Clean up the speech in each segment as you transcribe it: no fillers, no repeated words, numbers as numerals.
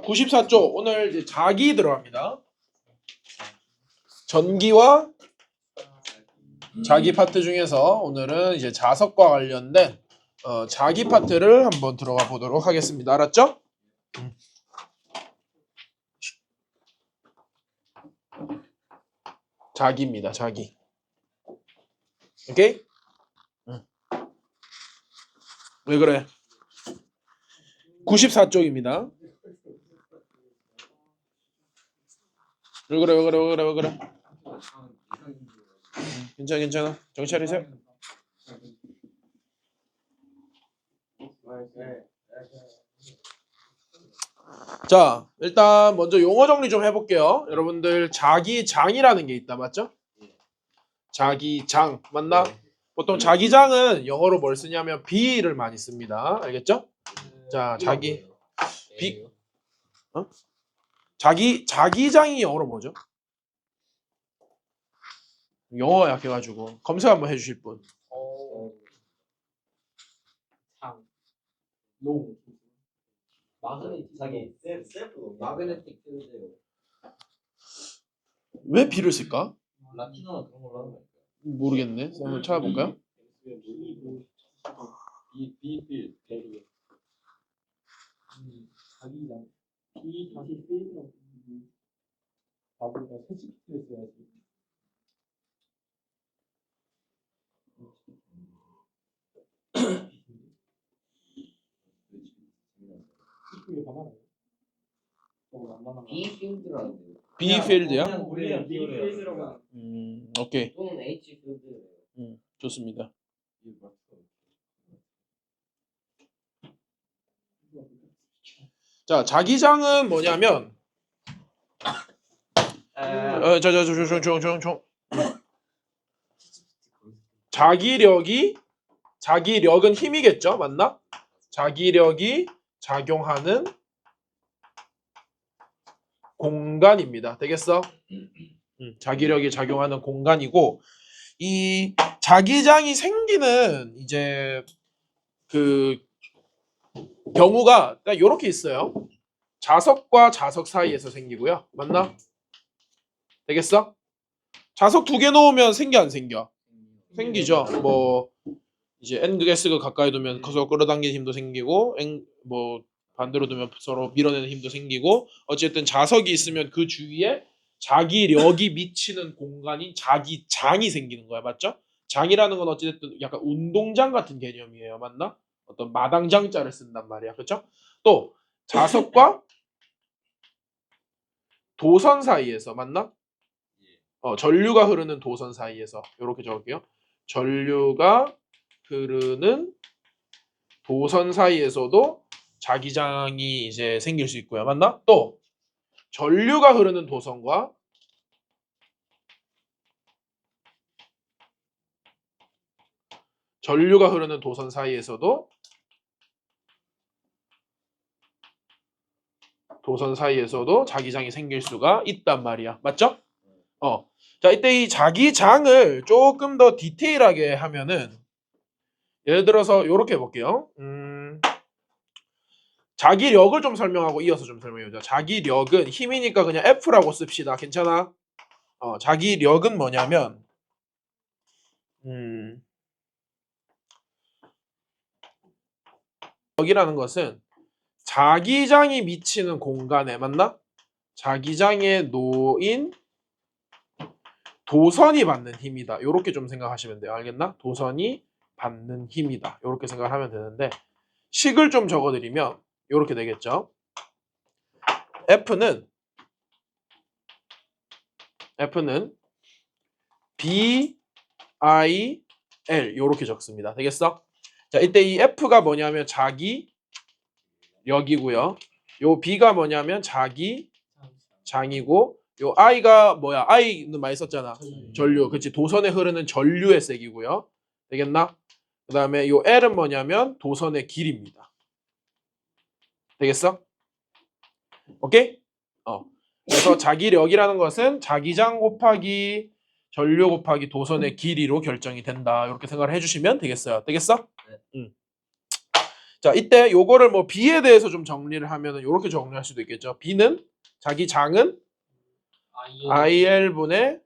94쪽 오늘 이제 자기 들어갑니다. 전기와 자기 파트 중에서 오늘은 이제 자석과 관련된 자기 파트를 한번 들어가 보도록 하겠습니다. 알았죠? 자기입니다. 자기. 오케이? 왜 그래? 94쪽입니다. 왜 그래? 괜찮아. 정신 차리세요. 자, 일단 먼저 용어 정리 좀 해볼게요. 여러분들 자기장이라는 게 있다, 맞죠? 자기장, 맞나? 보통 자기장은 영어로 뭘 쓰냐면 be를 많이 씁니다. 알겠죠? 자, 자기장이 영어로 뭐죠? 영어 약해가지고 검색 한번 해주실 분. 마그네틱 필드. 왜 B를 쓸까? 라틴어나 그런 걸로 하는 거예요. 모르겠네. 한번 찾아볼까요? 비필 대리 자기장 비 다시 필드라고 바보가 세치피트를 써야지. 이게 봐봐요. 안 만나. B 필드라는데요. B 필드야? 원래 B 필드라고. 오케이. 또는 H 필드. 좋습니다. 자, 자기장은 뭐냐면 자기력은 힘이겠죠, 맞나? 자기력이 작용하는 공간입니다. 되겠어? 자기력이 작용하는 공간이고, 이 자기장이 생기는 이제 그 경우가 이렇게 있어요. 자석과 자석 사이에서 생기고요. 맞나? 되겠어? 자석 두 개 놓으면 생겨 안 생겨? 생기죠. 뭐 이제 N극S가 가까이 두면 서로 끌어당기는 힘도 생기고, 뭐 반대로 두면 서로 밀어내는 힘도 생기고, 어쨌든 자석이 있으면 그 주위에 자기력이 미치는 공간인 자기장이 생기는 거야. 맞죠? 장이라는 건 어찌됐든 약간 운동장 같은 개념이에요. 맞나? 어떤 마당장자를 쓴단 말이야. 그렇죠? 또 자석과 도선 사이에서 맞나? 전류가 흐르는 도선 사이에서 이렇게 적을게요. 전류가 흐르는 도선 사이에서도 자기장이 이제 생길 수 있고요. 맞나? 또 전류가 흐르는 도선과 전류가 흐르는 도선 사이에서도 자기장이 생길 수가 있단 말이야. 맞죠? 자, 이때 이 자기장을 조금 더 디테일하게 하면은 예를 들어서 이렇게 해볼게요. 자기력을 좀 설명하고 이어서 좀 설명해보자. 자기력은 힘이니까 그냥 F라고 씁시다. 괜찮아? 자기력은 뭐냐면 력이라는 것은 자기장이 미치는 공간에 맞나? 자기장에 놓인 도선이 받는 힘이다. 이렇게 좀 생각하시면 돼요. 알겠나? 도선이 받는 힘이다. 이렇게 생각하면 되는데 식을 좀 적어드리면 이렇게 되겠죠. F는 B, I, L 이렇게 적습니다. 되겠어? 자, 이때 이 F가 뭐냐면 자기력이고요. 요 B가 뭐냐면 자기장이고 요 I가 뭐야? I는 많이 썼잖아. 전류. 그치? 도선에 흐르는 전류의 색이고요. 되겠나? 그 다음에 요 L은 뭐냐면 도선의 길입니다. 되겠어? 오케이? 그래서 자기력이라는 것은 자기장 곱하기 전류 곱하기 도선의 길이로 결정이 된다. 이렇게 생각을 해주시면 되겠어요. 되겠어? 네. 자, 이때 요거를 뭐 B에 대해서 좀 정리를 하면은 요렇게 정리할 수도 있겠죠. B는 자기 장은 IL분의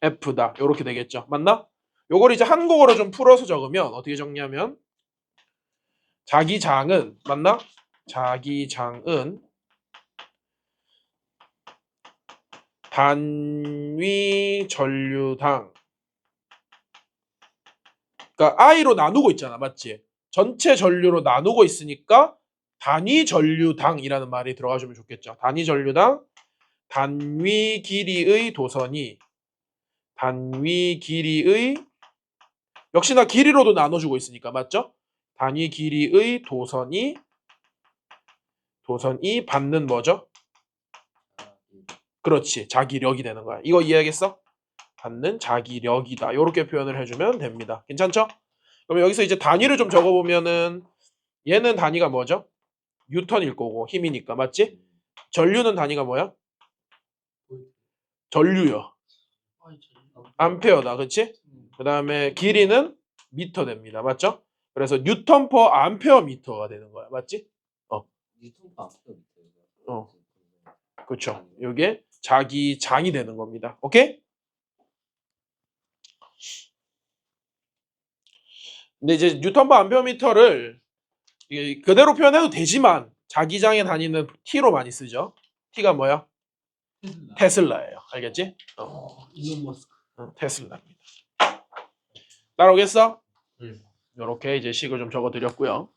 F다. 요렇게 되겠죠. 맞나? 요걸 이제 한국어로 좀 풀어서 적으면 어떻게 정리하면 자기 장은 맞나? 자기 장은 단위 전류당 그러니까 I로 나누고 있잖아. 맞지? 전체 전류로 나누고 있으니까 단위 전류당이라는 말이 들어가주면 좋겠죠. 단위 전류당 단위 길이의 도선이 단위 길이의 역시나 길이로도 나눠주고 있으니까 맞죠? 단위 길이의 도선이 받는 뭐죠? 그렇지. 자기력이 되는 거야. 이거 이해하겠어? 받는 자기력이다. 이렇게 표현을 해주면 됩니다. 괜찮죠? 그럼 여기서 이제 단위를 좀 적어보면은 얘는 단위가 뭐죠? 뉴턴일 거고 힘이니까 맞지? 전류는 단위가 뭐야? 전류요. 암페어다. 그치? 그 다음에 길이는 미터 됩니다. 맞죠? 그래서 뉴턴 퍼 암페어 미터가 되는 거야. 맞지? 유튜브 앞서 그렇죠. 이게 자기 장이 되는 겁니다. 오케이? 근데 이제 뉴턴 퍼 암페어 미터를 이게 그대로 표현해도 되지만 자기 장의 단위는 T로 많이 쓰죠. T가 뭐야? 테슬라예요. 알겠지? 일론 머스크. 테슬라입니다. 따라오겠어? 이렇게 이제 식을 좀 적어드렸고요.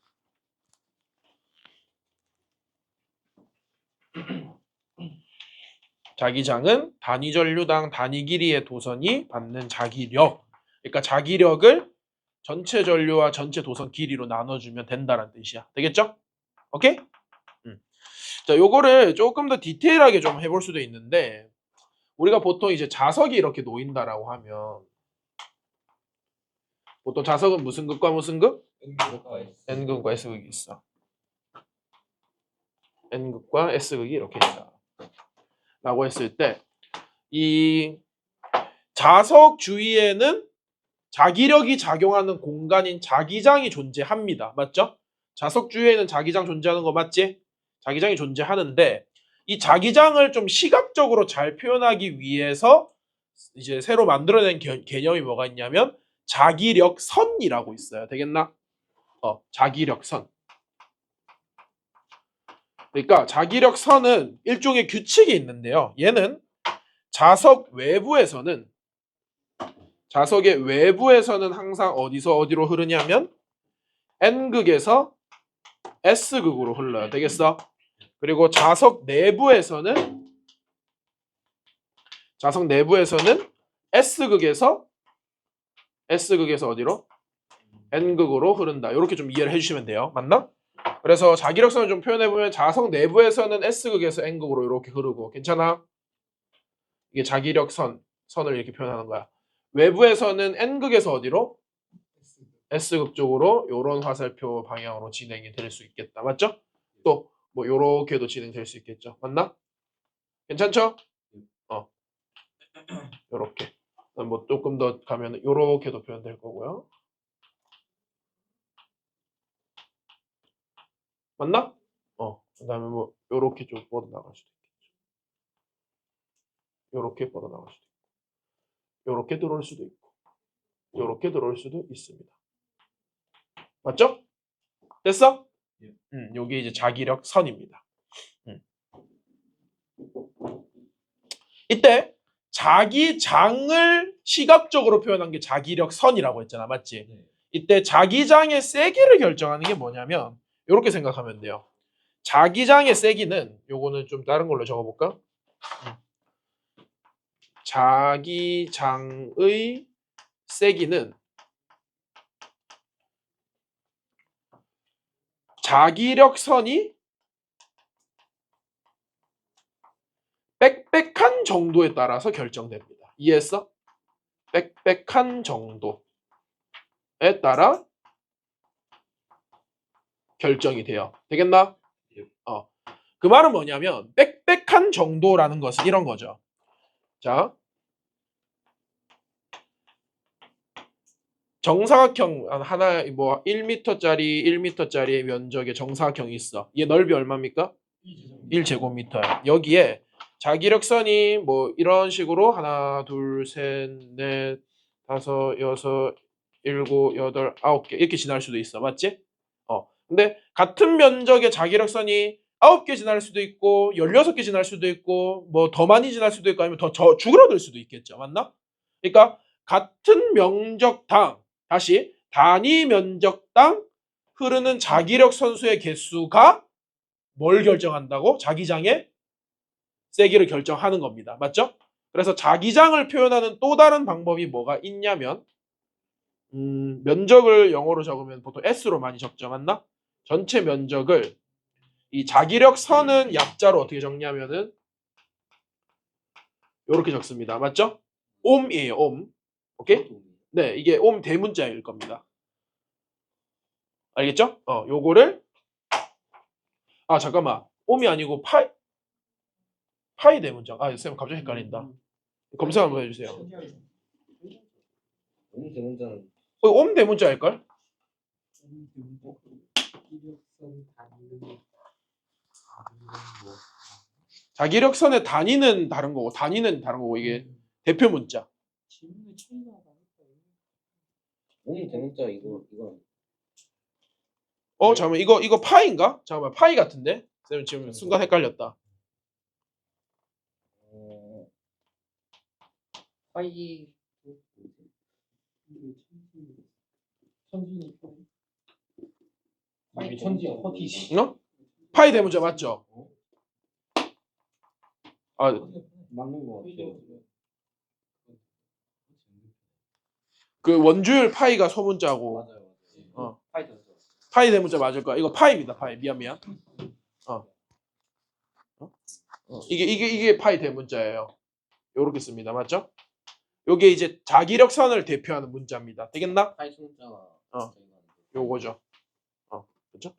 자기장은 단위 전류당 단위 길이의 도선이 받는 자기력. 그러니까 자기력을 전체 전류와 전체 도선 길이로 나눠주면 된다는 뜻이야. 되겠죠? 오케이? 자, 요거를 조금 더 디테일하게 좀 해볼 수도 있는데 우리가 보통 이제 자석이 이렇게 놓인다라고 하면 보통 자석은 무슨 극과 무슨 극? N극과 S극이 있어. N극과 S극이 이렇게 있다. 라고 했을 때 이 자석 주위에는 자기력이 작용하는 공간인 자기장이 존재합니다. 맞죠? 자석 주위에는 자기장 존재하는 거 맞지? 자기장이 존재하는데 이 자기장을 좀 시각적으로 잘 표현하기 위해서 이제 새로 만들어낸 개념이 뭐가 있냐면 자기력선이라고 있어요. 되겠나? 자기력선. 그러니까 자기력선은 일종의 규칙이 있는데요. 얘는 자석의 외부에서는 항상 어디서 어디로 흐르냐면 N극에서 S극으로 흘러요. 되겠어? 그리고 자석 내부에서는 S극에서 어디로? N극으로 흐른다. 이렇게 좀 이해를 해주시면 돼요. 맞나? 그래서 자기력선을 좀 표현해보면 자석 내부에서는 S극에서 N극으로 이렇게 흐르고 괜찮아? 이게 자기력선을 이렇게 표현하는 거야. 외부에서는 N극에서 어디로? S극 쪽으로 이런 화살표 방향으로 진행이 될 수 있겠다. 맞죠? 또 뭐 요렇게도 진행될 수 있겠죠. 맞나? 괜찮죠? 요렇게. 뭐 조금 더 가면 요렇게도 표현될 거고요. 맞나? 그다음에 뭐 요렇게 좀 뻗어나갈 수도 있겠죠. 요렇게 뻗어나갈 수도 있고. 요렇게 들어올 수도 있고. 요렇게 들어올 수도 있습니다. 맞죠? 됐어? 요게 이제 자기력 선입니다. 이때 자기장을 시각적으로 표현한 게 자기력 선이라고 했잖아. 맞지? 이때 자기장의 세기를 결정하는 게 뭐냐면 이렇게 생각하면 돼요. 자기장의 세기는 요거는 좀 다른 걸로 적어볼까? 자기장의 세기는 자기력선이 빽빽한 정도에 따라서 결정됩니다. 이해했어? 빽빽한 정도에 따라 결정이 돼요. 되겠나? 그 말은 뭐냐면 빽빽한 정도라는 것은 이런 거죠. 자, 정사각형 하나 뭐 1m짜리 1m짜리 면적의 정사각형이 있어. 얘 넓이 얼마입니까? 1제곱미터야. 여기에 자기력선이 뭐 이런 식으로 하나, 둘, 셋, 넷, 다섯, 여섯, 일곱, 여덟, 아홉 개 이렇게 지날 수도 있어. 맞지? 근데 같은 면적의 자기력선이 9개 지날 수도 있고 16개 지날 수도 있고 뭐 더 많이 지날 수도 있고 아니면 더 줄어들 수도 있겠죠. 맞나? 그러니까 같은 면적당 다시 단위 면적당 흐르는 자기력 선수의 개수가 뭘 결정한다고? 자기장의 세기를 결정하는 겁니다. 맞죠? 그래서 자기장을 표현하는 또 다른 방법이 뭐가 있냐면 면적을 영어로 적으면 보통 S로 많이 적죠. 맞나? 전체 면적을 이 자기력 선은 약자로 어떻게 적냐면은 이렇게 적습니다. 맞죠? 옴이에요. 옴. 오케이? 네, 이게 옴 대문자일 겁니다. 알겠죠? 요거를 잠깐만. 옴이 아니고 파이 대문자. 쌤 갑자기 헷갈린다. 검색 한번 해주세요. 옴 대문자는 옴 대문자일걸? 자기력선의 단위는 다른 거고 단위는 다른 거고 이게 대표 문자. 옴 대문자 이거 잠깐만 이거 파이인가? 잠깐만 파이 같은데? 쌤 지금 순간 헷갈렸다. 파이 천지야 허티지. 파이 대문자 맞죠? 맞는 거 같아요. 그 원주율 파이가 소문자고 맞아요. 파이 대문자. 파이 대문자 맞을 거야. 이거 파이입니다. 파이. 미안. 이게 파이 대문자예요. 요렇게 씁니다. 맞죠? 요게 이제 자기력선을 대표하는 문자입니다. 되겠나? 파이 소문자가 요거죠. 그렇죠?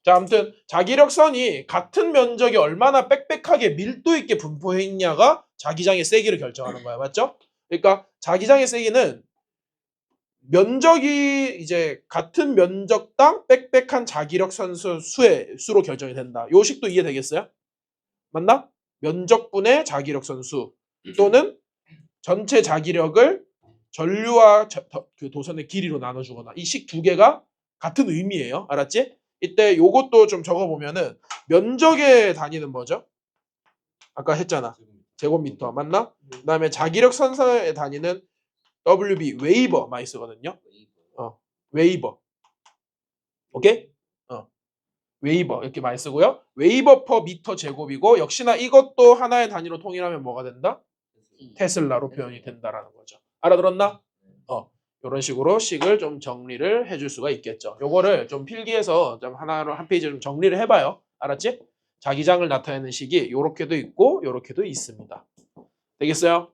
자, 아무튼 자기력선이 같은 면적이 얼마나 빽빽하게 밀도 있게 분포해 있냐가 자기장의 세기를 결정하는 거야. 맞죠? 그러니까 자기장의 세기는 면적이 이제 같은 면적당 빽빽한 자기력선 수로 결정이 된다. 요 식도 이해되겠어요? 맞나? 면적분의 자기력선 수 또는 전체 자기력을 전류와 그 도선의 길이로 나눠주거나 이 식 두 개가 같은 의미예요. 알았지? 이때 요것도 좀 적어보면은 면적의 단위는 뭐죠? 아까 했잖아. 제곱미터 맞나? 그 다음에 자기력 선사의 단위는 WB 웨이버 많이 쓰거든요. 웨이버. 오케이? 웨이버 이렇게 많이 쓰고요. 웨이버 퍼 미터 제곱이고 역시나 이것도 하나의 단위로 통일하면 뭐가 된다? 테슬라로 표현이 된다라는 거죠. 알아들었나? 이런 식으로 식을 좀 정리를 해줄 수가 있겠죠. 요거를 좀 필기해서 좀 하나로 한 페이지 좀 정리를 해봐요. 알았지? 자기장을 나타내는 식이 요렇게도 있고 요렇게도 있습니다. 되겠어요?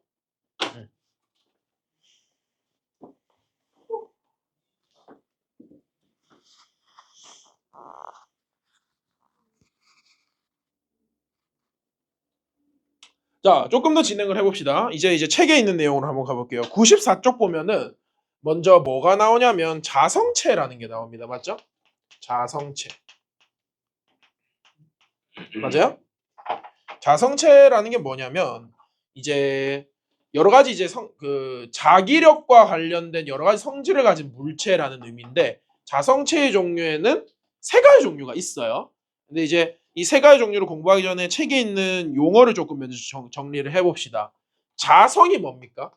자, 조금 더 진행을 해봅시다. 이제 책에 있는 내용으로 한번 가볼게요. 94쪽 보면은 먼저 뭐가 나오냐면 자성체라는 게 나옵니다. 맞죠? 자성체. 맞아요? 자성체라는 게 뭐냐면 이제 여러 가지 이제 자기력과 관련된 여러 가지 성질을 가진 물체라는 의미인데 자성체의 종류에는 세 가지 종류가 있어요. 근데 이제 이 세 가지 종류를 공부하기 전에 책에 있는 용어를 조금 먼저 정리를 해봅시다. 자성이 뭡니까?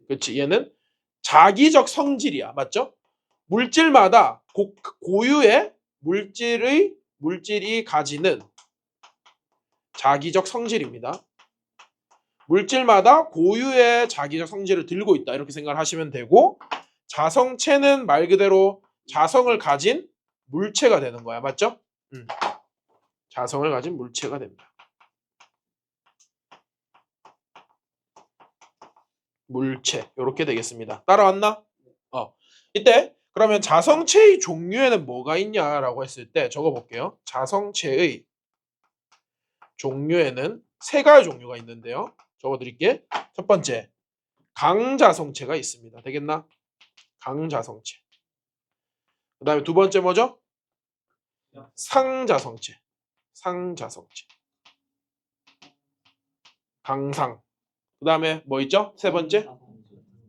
그렇지. 얘는 자기적 성질이야. 맞죠? 물질마다 고유의 물질이 가지는 자기적 성질입니다. 물질마다 고유의 자기적 성질을 들고 있다. 이렇게 생각을 하시면 되고 자성체는 말 그대로 자성을 가진 물체가 되는 거야. 맞죠? 자성을 가진 물체가 됩니다. 물체. 이렇게 되겠습니다. 따라왔나? 이때 그러면 자성체의 종류에는 뭐가 있냐라고 했을 때 적어볼게요. 자성체의 종류에는 세 가지 종류가 있는데요. 적어드릴게. 첫 번째, 강자성체가 있습니다. 되겠나? 강자성체. 그 다음에 두 번째 뭐죠? 상자성체. 상자성체. 강상. 그 다음에 뭐 있죠? 세 번째,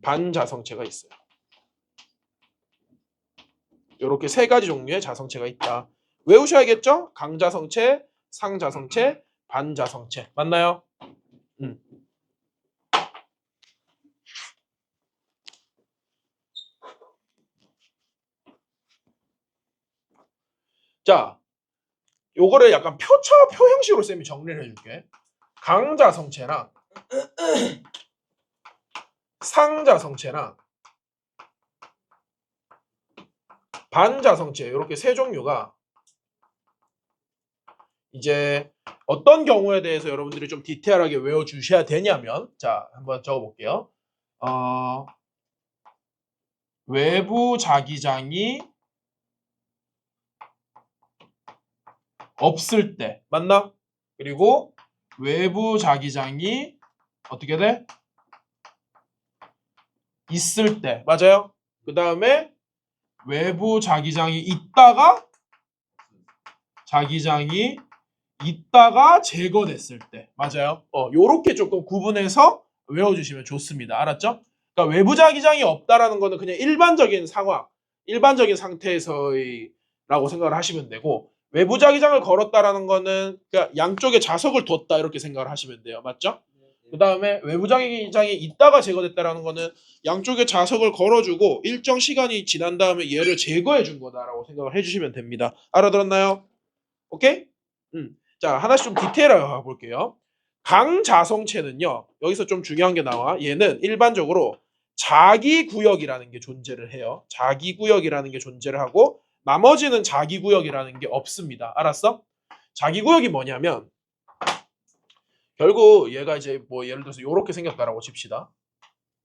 반자성체가 있어요. 이렇게 세 가지 종류의 자성체가 있다. 외우셔야겠죠? 강자성체, 상자성체, 반자성체. 맞나요? 자, 요거를 약간 표 형식으로 쌤이 정리를 해줄게. 강자성체랑 상자성체랑 반자성체 이렇게 세 종류가 이제 어떤 경우에 대해서 여러분들이 좀 디테일하게 외워주셔야 되냐면, 자, 한번 적어볼게요. 외부 자기장이 없을 때, 맞나? 그리고 외부 자기장이 어떻게 돼? 있을 때, 맞아요? 그 다음에 외부 자기장이 있다가 제거됐을 때, 맞아요? 요렇게 조금 구분해서 외워주시면 좋습니다. 알았죠? 그러니까 외부 자기장이 없다라는 거는 그냥 일반적인 상황, 일반적인 상태에서라고 생각을 하시면 되고, 외부 자기장을 걸었다라는 거는 그러니까 양쪽에 자석을 뒀다 이렇게 생각을 하시면 돼요. 맞죠? 그 다음에 외부 자기장이 있다가 제거됐다라는 거는 양쪽에 자석을 걸어주고 일정 시간이 지난 다음에 얘를 제거해 준 거다라고 생각을 해주시면 됩니다. 알아들었나요? 오케이? 자, 하나씩 좀 디테일하게 가볼게요. 강자성체는요, 여기서 좀 중요한 게 나와. 얘는 일반적으로 자기구역이라는 게 존재를 해요. 자기구역이라는 게 존재를 하고, 나머지는 자기구역이라는 게 없습니다. 알았어? 자기구역이 뭐냐면, 결국 얘가 이제 뭐 예를 들어서 이렇게 생겼다라고 칩시다.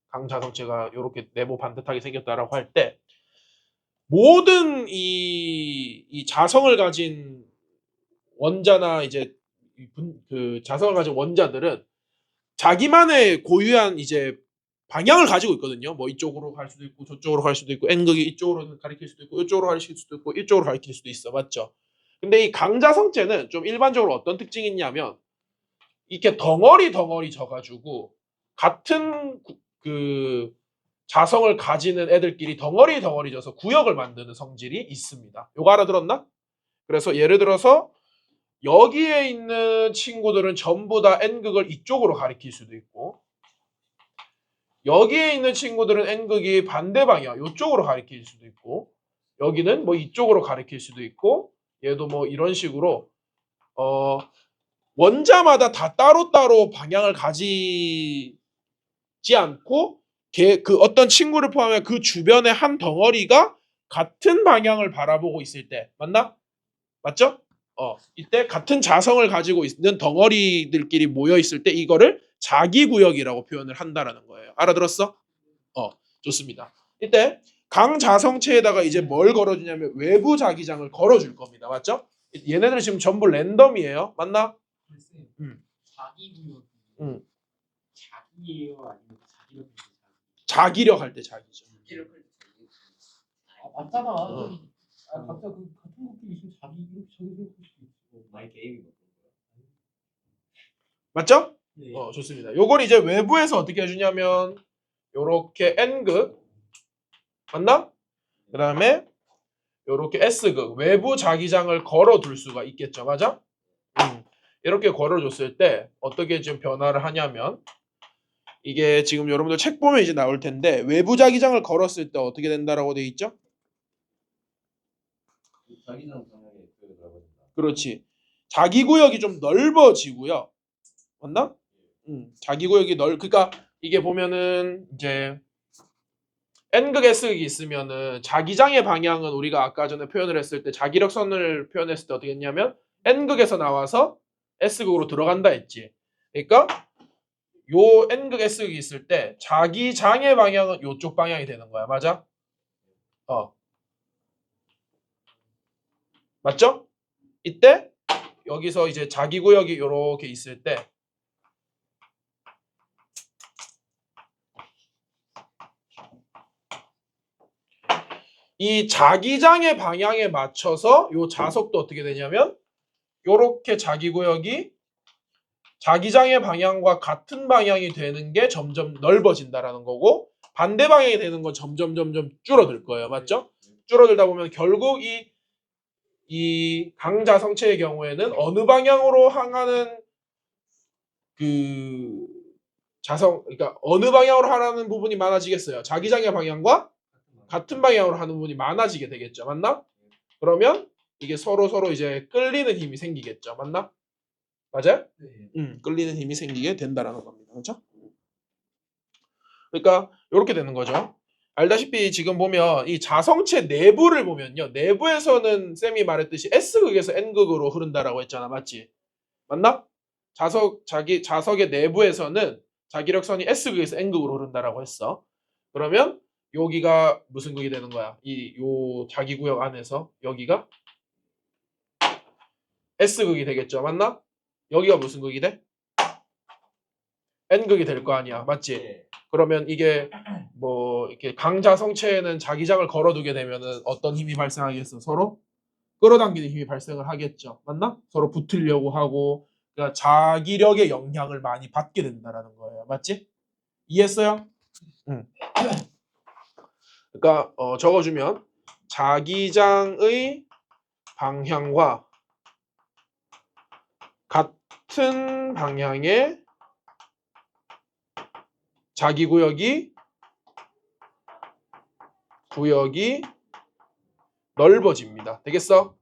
강자성체가 이렇게 네모 반듯하게 생겼다라고 할 때, 모든 이 자성을 가진 원자나 이제 그 자성을 가진 원자들은 자기만의 고유한 이제 방향을 가지고 있거든요. 뭐 이쪽으로 갈 수도 있고 저쪽으로 갈 수도 있고 N극이 이쪽으로 가리킬 수도 있고 이쪽으로 가리킬 수도 있고 이쪽으로 가리킬 수도 있어. 맞죠? 근데 이 강자성체는 좀 일반적으로 어떤 특징이 있냐면 이렇게 덩어리 져가지고 같은 그 자성을 가지는 애들끼리 덩어리 져서 구역을 만드는 성질이 있습니다. 요거 알아들었나? 그래서 예를 들어서 여기에 있는 친구들은 전부 다 N극을 이쪽으로 가리킬 수도 있고, 여기에 있는 친구들은 N극이 반대 방향 이쪽으로 가리킬 수도 있고, 여기는 뭐 이쪽으로 가리킬 수도 있고, 얘도 뭐 이런 식으로 원자마다 다 따로따로 방향을 가지지 않고 그 어떤 친구를 포함해 그 주변의 한 덩어리가 같은 방향을 바라보고 있을 때, 맞나? 맞죠? 이때 같은 자성을 가지고 있는 덩어리들끼리 모여 있을 때 이거를 자기구역이라고 표현을 한다라는 거예요. 알아들었어? 좋습니다. 이때 강자성체에다가 이제 뭘 걸어주냐면 외부 자기장을 걸어줄 겁니다. 맞죠? 얘네들은 지금 전부 랜덤이에요. 맞나? 자기구역. 자기예요 아니면 자기력 할 때 자기죠. 아 맞잖아. 각자 그 같은 것끼리 있으면 자기 이렇게 저기 생각할 수도 있고. 마이 게임이 어떤 거야? 맞죠? 네. 좋습니다. 요걸 이제 외부에서 어떻게 해주냐면 요렇게 N극 맞나? 그 다음에 요렇게 S극 외부 자기장을 걸어둘 수가 있겠죠. 맞아? 이렇게 걸어줬을 때 어떻게 지금 변화를 하냐면 이게 지금 여러분들 책 보면 이제 나올 텐데 외부 자기장을 걸었을 때 어떻게 된다라고 돼 있죠? 자기장 방향에 넓어진다. 그렇지. 자기 구역이 좀 넓어지고요. 맞나? 자기 구역이 그러니까 이게 보면은 이제 N극 S극이 있으면은 자기장의 방향은 우리가 아까 전에 표현을 했을 때 자기력선을 표현했을 때 어떻게 했냐면 N극에서 나와서 S극으로 들어간다 했지. 그러니까 요 N극 S극이 있을 때 자기장의 방향은 요쪽 방향이 되는 거야. 맞아? 맞죠? 이때 여기서 이제 자기 구역이 요렇게 있을 때 이 자기장의 방향에 맞춰서 요 자석도 어떻게 되냐면 요렇게 자기 구역이 자기장의 방향과 같은 방향이 되는 게 점점 넓어진다라는 거고 반대 방향이 되는 건 점점 줄어들 거예요. 맞죠? 줄어들다 보면 결국 이 강자성체의 경우에는 어느 방향으로 향하는 그 그러니까 어느 방향으로 하라는 부분이 많아지겠어요. 자기장의 방향과 같은 방향으로 하는 부분이 많아지게 되겠죠. 맞나? 그러면 이게 서로 이제 끌리는 힘이 생기겠죠. 맞나? 맞아요? 네. 끌리는 힘이 생기게 된다라는 겁니다. 그렇죠? 그러니까 이렇게 되는 거죠. 알다시피 지금 보면 이 자성체 내부를 보면요. 내부에서는 쌤이 말했듯이 S극에서 N극으로 흐른다라고 했잖아. 맞지? 맞나? 자석의 내부에서는 자기력선이 S극에서 N극으로 흐른다라고 했어. 그러면 여기가 무슨 극이 되는 거야? 요 자기 구역 안에서 여기가 S극이 되겠죠. 맞나? 여기가 무슨 극이 돼? N극이 될 거 아니야. 맞지? 네. 그러면 이게 뭐 이렇게 강자성체에는 자기장을 걸어두게 되면은 어떤 힘이 발생하겠어? 서로 끌어당기는 힘이 발생을 하겠죠. 맞나? 서로 붙으려고 하고 그러니까 자기력의 영향을 많이 받게 된다라는 거예요. 맞지? 이해했어요? 응. 그러니까 적어주면 자기장의 방향과 같은 방향의 자기 구역이 넓어집니다. 되겠어?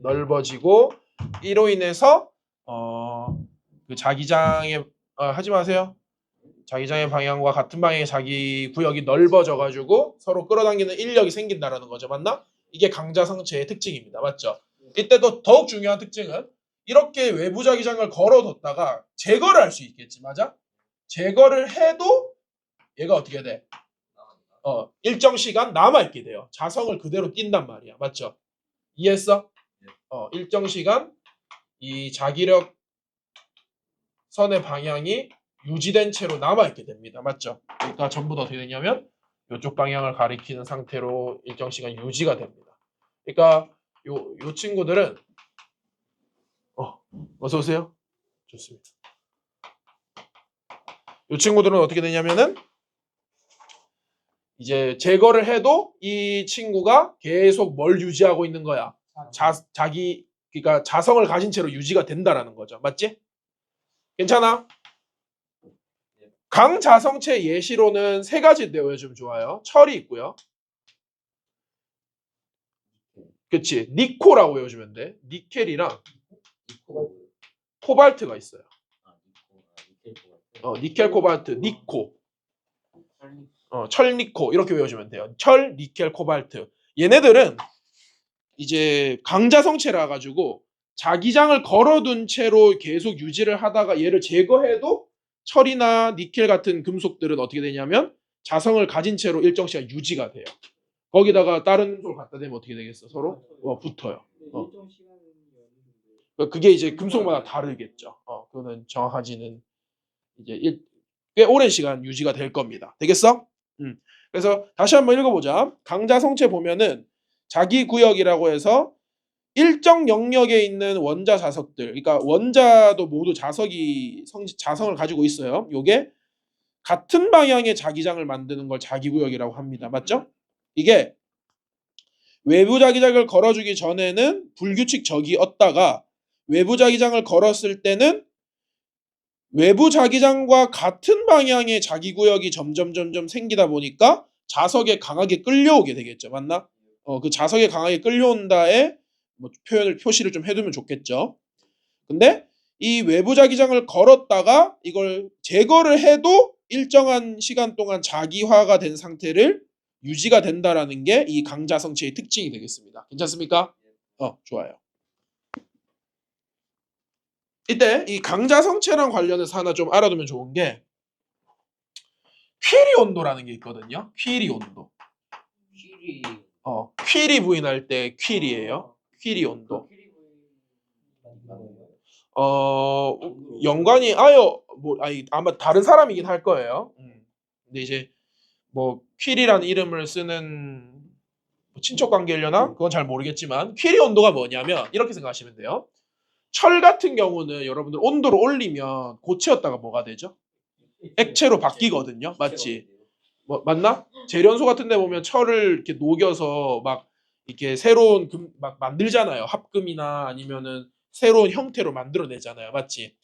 넓어지고 이로 인해서 그 자기장의 하지 마세요. 자기장의 방향과 같은 방향의 자기 구역이 넓어져 가지고 서로 끌어당기는 인력이 생긴다라는 거죠. 맞나? 이게 강자성체의 특징입니다. 맞죠? 이때도 더욱 중요한 특징은 이렇게 외부 자기장을 걸어뒀다가 제거를 할 수 있겠지. 맞아? 제거를 해도 얘가 어떻게 돼? 일정 시간 남아있게 돼요. 자성을 그대로 띈단 말이야. 맞죠? 이해했어? 일정 시간 이 자기력 선의 방향이 유지된 채로 남아있게 됩니다. 맞죠? 그러니까 전부 다 어떻게 되냐면 이쪽 방향을 가리키는 상태로 일정 시간 유지가 됩니다. 그러니까 요 친구들은 어서 오세요. 좋습니다. 요 친구들은 어떻게 되냐면은 이제 제거를 해도 이 친구가 계속 뭘 유지하고 있는 거야? 그러니까 자성을 가진 채로 유지가 된다라는 거죠. 맞지? 괜찮아? 강자성체 예시로는 세 가지 외워주면 좋아요. 철이 있고요. 그치? 니코라고 외워주면 돼. 니켈이랑 코발트가 있어요. 니켈, 코발트, 니코. 철, 니코 이렇게 외워주면 돼요. 철, 니켈, 코발트. 얘네들은 이제 강자성체라 가지고 자기장을 걸어둔 채로 계속 유지를 하다가 얘를 제거해도 철이나 니켈 같은 금속들은 어떻게 되냐면 자성을 가진 채로 일정 시간 유지가 돼요. 거기다가 다른 금속을 갖다 대면 어떻게 되겠어? 서로 붙어요. 그게 이제 금속마다 다르겠죠. 그거는 정확하지는 이제 꽤 오랜 시간 유지가 될 겁니다. 되겠어? 그래서 다시 한번 읽어보자. 강자성체 보면은 자기 구역이라고 해서 일정 영역에 있는 원자 자석들, 그러니까 원자도 모두 자성을 가지고 있어요. 요게 같은 방향의 자기장을 만드는 걸 자기 구역이라고 합니다. 맞죠? 이게 외부 자기장을 걸어주기 전에는 불규칙 적이었다가 외부 자기장을 걸었을 때는 외부 자기장과 같은 방향의 자기 구역이 점점 생기다 보니까 자석에 강하게 끌려오게 되겠죠. 맞나? 그 자석에 강하게 끌려온다에 뭐 표시를 좀 해두면 좋겠죠. 근데 이 외부 자기장을 걸었다가 이걸 제거를 해도 일정한 시간 동안 자기화가 된 상태를 유지가 된다라는 게 이 강자성체의 특징이 되겠습니다. 괜찮습니까? 좋아요. 이때 이 강자성체랑 관련해서 하나 좀 알아두면 좋은 게 퀴리 온도라는 게 있거든요. 퀴리 온도. 퀴리 부인할 때 퀴리예요. 퀴리 온도. 연관이 아마 다른 사람이긴 할 거예요. 근데 이제 뭐 퀴리라는 이름을 쓰는 친척 관계려나? 그건 잘 모르겠지만 퀴리 온도가 뭐냐면 이렇게 생각하시면 돼요. 철 같은 경우는 여러분들 온도를 올리면 고체였다가 뭐가 되죠? 액체로 바뀌거든요. 맞지? 뭐, 맞나? 재련소 같은 데 보면 철을 이렇게 녹여서 막 이렇게 새로운 막 만들잖아요. 합금이나 아니면은 새로운 형태로 만들어내잖아요. 맞지?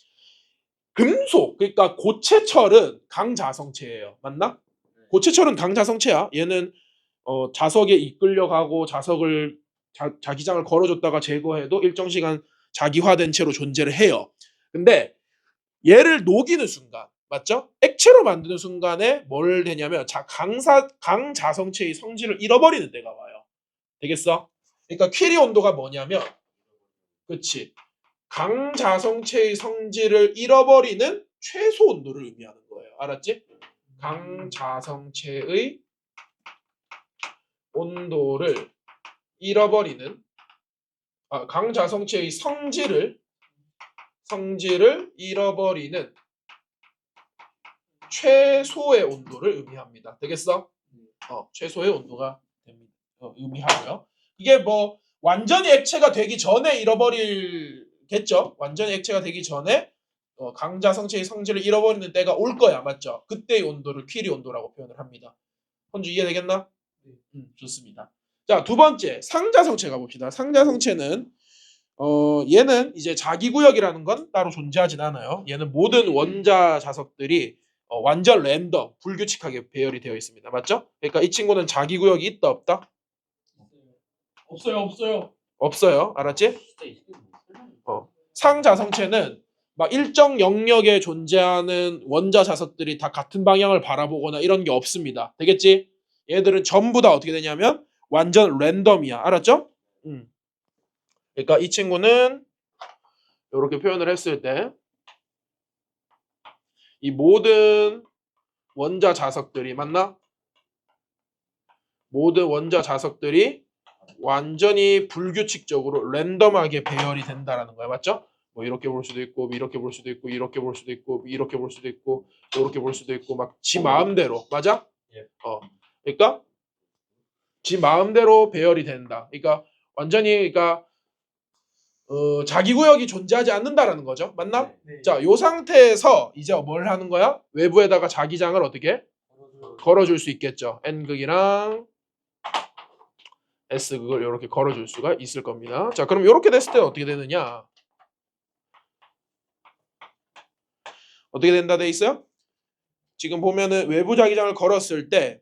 금속, 그러니까 고체철은 강자성체예요. 맞나? 고체철은 강자성체야. 얘는 자석에 이끌려가고 자석을 자기장을 걸어줬다가 제거해도 일정 시간 자기화된 채로 존재를 해요. 근데 얘를 녹이는 순간, 맞죠? 액체로 만드는 순간에 뭘 되냐면 강자성체의 성질을 잃어버리는 데가 와요. 되겠어? 그러니까 퀴리 온도가 뭐냐면, 그렇지? 강자성체의 성질을 잃어버리는 최소 온도를 의미하는 거예요. 알았지? 강자성체의 온도를 잃어버리는 강자성체의 성질을 잃어버리는 최소의 온도를 의미합니다. 되겠어? 최소의 온도가 됩니다. 의미하고요. 이게 뭐 완전히 액체가 되기 전에 잃어버리겠죠. 완전히 액체가 되기 전에 강자성체의 성질을 잃어버리는 때가 올 거야. 맞죠? 그때의 온도를 퀴리 온도라고 표현을 합니다. 혼주 이해되겠나? 좋습니다. 자, 두 번째 상자성체 가봅시다. 상자성체는 얘는 이제 자기구역이라는 건 따로 존재하진 않아요. 얘는 모든 원자 자석들이 완전 랜덤, 불규칙하게 배열이 되어 있습니다. 맞죠? 그러니까 이 친구는 자기구역이 있다 없다? 없어요. 없어요. 알았지? 상자성체는 막 일정 영역에 존재하는 원자 자석들이 다 같은 방향을 바라보거나 이런 게 없습니다. 되겠지? 얘들은 전부 다 어떻게 되냐면 완전 랜덤이야. 알았죠? 그러니까 이 친구는 이렇게 표현을 했을 때 이 모든 원자 자석들이 맞나? 모든 원자 자석들이 완전히 불규칙적으로 랜덤하게 배열이 된다라는 거야. 맞죠? 뭐 이렇게 볼 수도 있고 이렇게 볼 수도 있고 이렇게 볼 수도 있고 이렇게 볼 수도 있고 이렇게 볼 수도 있고 막 지 마음대로. 맞아? 그러니까 지 마음대로 배열이 된다. 그러니까 완전히 자기 구역이 존재하지 않는다라는 거죠. 맞나? 네. 자, 요 상태에서 이제 뭘 하는 거야? 외부에다가 자기장을 어떻게 걸어줄 수 있겠죠. N극이랑 S극을 이렇게 걸어줄 수가 있을 겁니다. 자, 그럼 이렇게 됐을 때 어떻게 되느냐? 어떻게 된다 돼 있어요? 지금 보면은 외부 자기장을 걸었을 때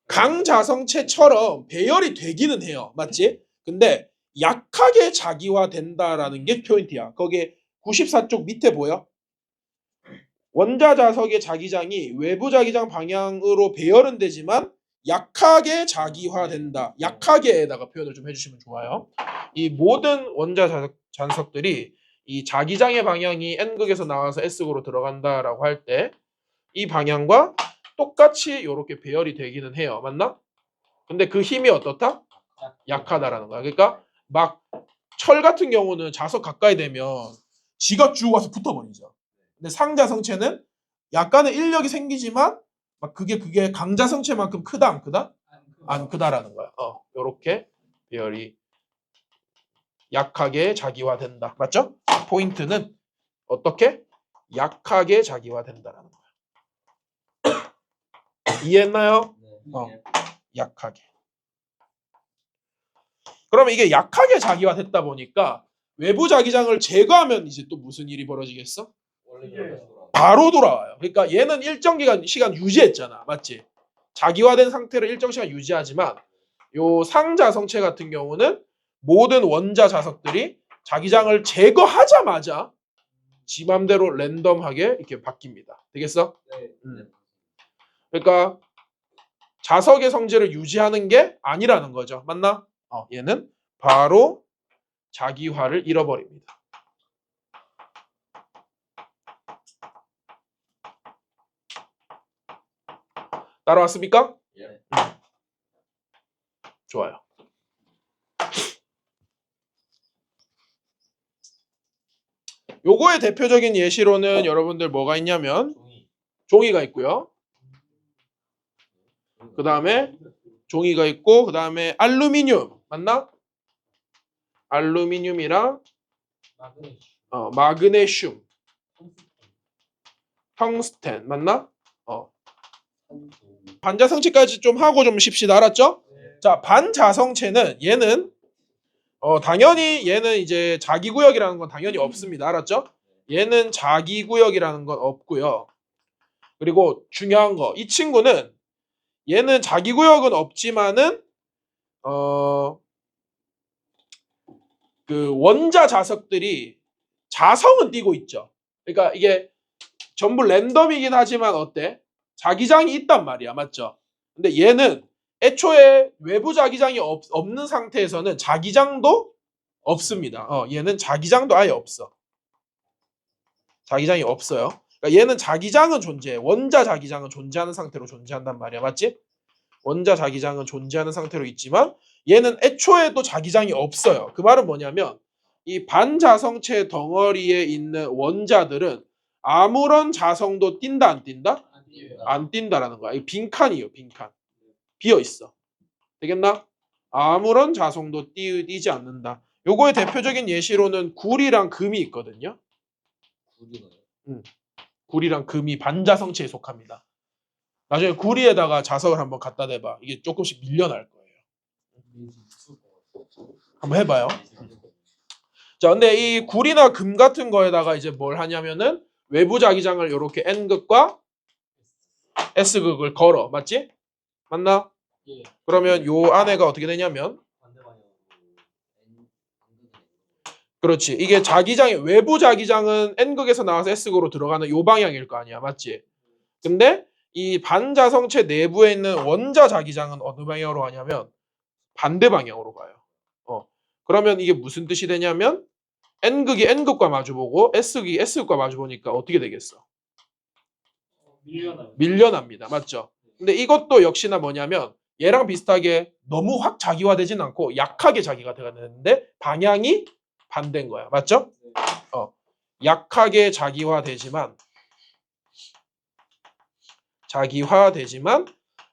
강자성체처럼 배열이 되기는 해요. 맞지? 근데 약하게 자기화된다라는 게 포인트야. 거기에 94쪽 밑에 보여? 원자 자석의 자기장이 외부 자기장 방향으로 배열은 되지만 약하게 자기화된다. 약하게에다가 표현을 좀 해주시면 좋아요. 이 모든 원자 자석들이 이 자기장의 방향이 N극에서 나와서 S극으로 들어간다라고 할 때 이 방향과 똑같이 이렇게 배열이 되기는 해요. 맞나? 근데 그 힘이 어떻다? 약하다라는 거야. 그러니까 막 철 같은 경우는 자석 가까이 되면 지가 쭉 와서 붙어버리죠. 근데 상자성체는 약간의 인력이 생기지만 막 그게 강자성체만큼 크다 안 크다? 안 크다라는 거야. 요렇게 배열이 약하게 자기화된다. 맞죠? 포인트는 어떻게? 약하게 자기화된다라는 거야. 이해했나요? 약하게. 그러면 이게 약하게 자기화됐다 보니까 외부 자기장을 제거하면 이제 또 무슨 일이 벌어지겠어? 바로 돌아와요. 그러니까 얘는 일정 시간 유지했잖아. 맞지? 자기화된 상태를 일정 시간 유지하지만 요 상자성체 같은 경우는 모든 원자 자석들이 자기장을 제거하자마자 지 맘대로 랜덤하게 이렇게 바뀝니다. 되겠어? 그러니까 자석의 성질을 유지하는 게 아니라는 거죠. 맞나? 얘는 바로 자기화를 잃어버립니다. 따라왔습니까? 좋아요. 요거의 대표적인 예시로는 여러분들 뭐가 있냐면 종이가 있고요. 그 다음에 종이가 있고 그 다음에 알루미늄 맞나? 알루미늄이랑 마그네슘, 텅스텐 맞나? 반자성체까지 좀 하고 좀 쉽시다. 알았죠? 자, 반자성체는 얘는 당연히 얘는 이제 자기구역이라는 건 당연히 없습니다. 알았죠? 얘는 자기구역이라는 건 없고요. 그리고 중요한 거, 이 친구는 얘는 자기구역은 없지만은 그 원자 자석들이 자성은 띠고 있죠. 그러니까 이게 전부 랜덤이긴 하지만 어때? 자기장이 있단 말이야. 맞죠? 근데 얘는 애초에 외부 자기장이 없는 상태에서는 자기장도 없습니다. 얘는 자기장도 아예 없어. 자기장이 없어요. 그러니까 얘는 자기장은 존재해. 원자 자기장은 존재하는 상태로 존재한단 말이야. 맞지? 원자 자기장은 존재하는 상태로 있지만 얘는 애초에도 자기장이 없어요. 그 말은 뭐냐면 이 반자성체 덩어리에 있는 원자들은 아무런 자성도 띈다 안 띈다? 안 띈다라는 거야. 이 빈칸이에요. 빈칸. 비어 있어. 되겠나? 아무런 자성도 띄지 않는다. 요거의 대표적인 예시로는 구리랑 금이 있거든요. 구리랑 금이 반자성체에 속합니다. 나중에 구리에다가 자석을 한번 갖다 대봐. 이게 조금씩 밀려날 거예요. 한번 해봐요. 자, 근데 이 구리나 금 같은 거에다가 이제 뭘 하냐면은 외부 자기장을 이렇게 N극과 S극을 걸어. 맞지? 맞나? 예. 그러면 요 안에가 어떻게 되냐면 그렇지. 이게 자기장이 외부 자기장은 N극에서 나와서 S극으로 들어가는 요 방향일 거 아니야. 맞지? 근데 이 반자성체 내부에 있는 원자 자기장은 어느 방향으로 가냐면 반대 방향으로 가요. 그러면 이게 무슨 뜻이 되냐면 N극이 N극과 마주보고 S극이 S극과 마주보니까 어떻게 되겠어? 밀려납니다. 맞죠? 근데 이것도 역시나 뭐냐면 얘랑 비슷하게 너무 확 자기화되진 않고 약하게 자기가 되는데 방향이 반대인 거야. 맞죠? 약하게 자기화되지만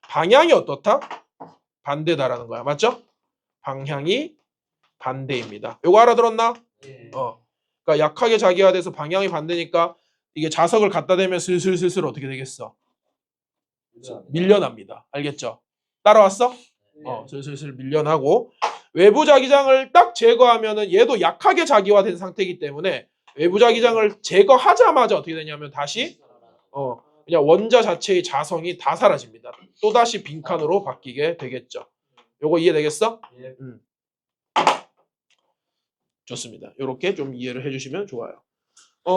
방향이 어떻다? 반대다라는 거야. 맞죠? 방향이 반대입니다. 요거 알아들었나? 그러니까 약하게 자기화돼서 방향이 반대니까 이게 자석을 갖다 대면 슬슬 어떻게 되겠어? 밀려납니다. 알겠죠? 따라왔어? 슬슬 밀려나고 외부 자기장을 딱 제거하면은 얘도 약하게 자기화된 상태이기 때문에 외부 자기장을 제거하자마자 어떻게 되냐면 다시 그냥 원자 자체의 자성이 다 사라집니다. 또다시 빈칸으로 바뀌게 되겠죠. 요거 이해되겠어? 좋습니다. 이렇게 좀 이해를 해주시면 좋아요.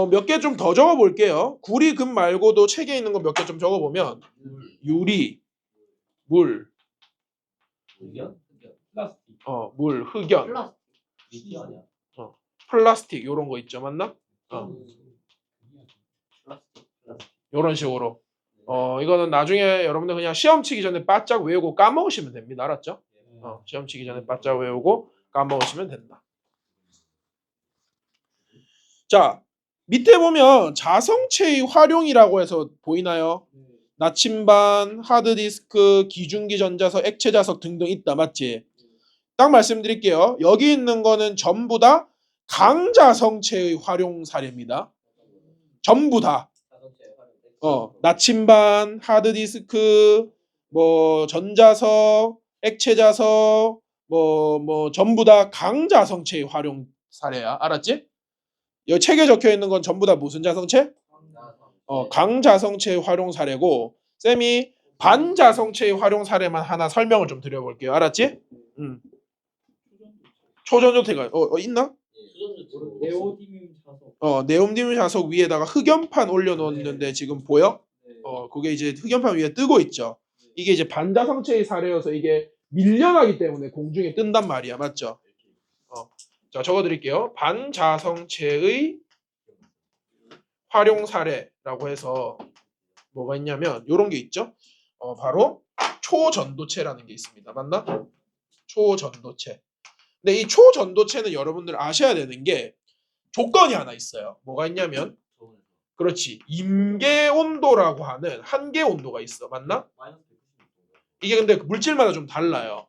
몇 개 좀 더 적어볼게요. 구리, 금 말고도 책에 있는 거 몇 개 좀 적어보면 유리, 물, 물, 흑연, 플라스틱 이런 거 있죠, 맞나? 이런 식으로. 이거는 나중에 여러분들 그냥 시험 치기 전에 바짝 외우고 까먹으시면 됩니다. 알았죠? 시험 치기 전에 바짝 외우고 까먹으시면 된다. 자, 밑에 보면 자성체의 활용이라고 해서 보이나요? 나침반, 하드디스크, 기중기 전자석, 액체 자석 등등 있다. 맞지? 딱 말씀드릴게요. 여기 있는 거는 전부 다 강자성체의 활용 사례입니다. 전부 다. 나침반, 하드디스크, 뭐 전자석, 액체 자석, 뭐 전부 다 강자성체의 활용 사례야. 알았지? 여기 책에 적혀 있는 건 전부 다 무슨 자성체? 강자성체의 활용 사례고 쌤이 반자성체의 활용 사례만 하나 설명을 좀 드려볼게요. 알았지? 초전도체가 있나? 네오디뮴 자석. 네옴디뮴 자석 위에다가 흑연판 올려놓았는데 지금 보여? 그게 이제 흑연판 위에 뜨고 있죠. 이게 이제 반자성체의 사례여서 이게 밀려나기 때문에 공중에 뜬단 말이야. 맞죠? 자, 적어드릴게요. 반자성체의 활용 사례라고 해서 뭐가 있냐면 이런 게 있죠. 바로 초전도체라는 게 있습니다. 맞나? 초전도체. 근데 이 초전도체는 여러분들 아셔야 되는 게 조건이 하나 있어요. 뭐가 있냐면 그렇지. 임계 온도라고 하는 한계 온도가 있어. 맞나? 이게 근데 물질마다 좀 달라요.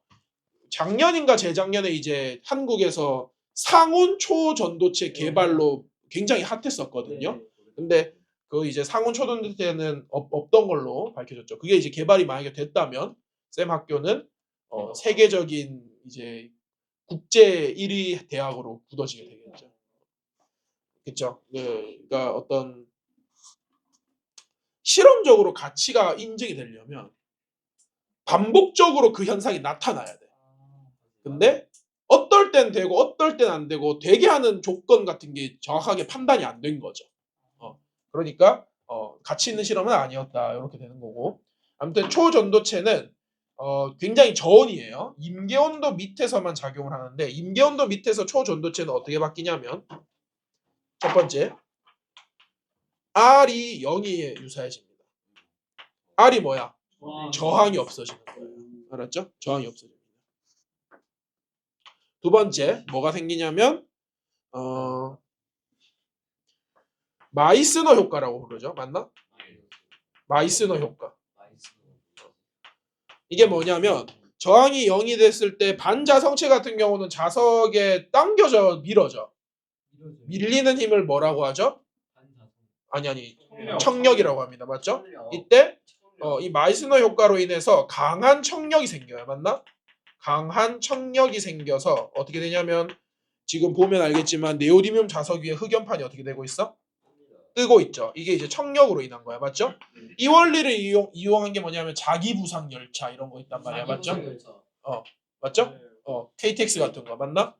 작년인가 재작년에 이제 한국에서 상온 초전도체 개발로 굉장히 핫했었거든요. 근데 그 이제 상온 초전도체는 없던 걸로 밝혀졌죠. 그게 이제 개발이 만약에 됐다면 쌤 학교는 세계적인 이제 국제 1위 대학으로 굳어지게 되겠죠. 그렇죠. 그러니까 어떤 실험적으로 가치가 인증이 되려면 반복적으로 그 현상이 나타나야 돼. 근데 어떨 땐 되고 어떨 땐 안 되고 되게 하는 조건 같은 게 정확하게 판단이 안 된 거죠. 그러니까 가치 있는 실험은 아니었다. 이렇게 되는 거고. 아무튼 초전도체는 굉장히 저온이에요. 임계온도 밑에서만 작용을 하는데 임계온도 밑에서 초전도체는 어떻게 바뀌냐면 첫 번째 R이 0이 유사해집니다. R이 뭐야? 저항이 없어지는 거예요. 알았죠? 저항이 없어집니다. 두 번째 뭐가 생기냐면 마이스너 효과라고 부르죠. 맞나? 마이스너 효과. 이게 뭐냐면 저항이 0이 됐을 때 반자성체 같은 경우는 자석에 당겨져 밀어져. 밀리는 힘을 뭐라고 하죠? 아니 청력이라고 합니다. 맞죠? 이때 이 마이스너 효과로 인해서 강한 청력이 생겨요. 맞나? 강한 청력이 생겨서 어떻게 되냐면 지금 보면 알겠지만 네오디뮴 자석 위에 흑연판이 어떻게 되고 있어? 뜨고 있죠. 이게 이제 청력으로 인한 거야. 맞죠? 이 원리를 이용한 게 뭐냐면 자기부상 열차 이런 거 있단 말이야. 맞죠? 맞죠? KTX 같은 거 맞나?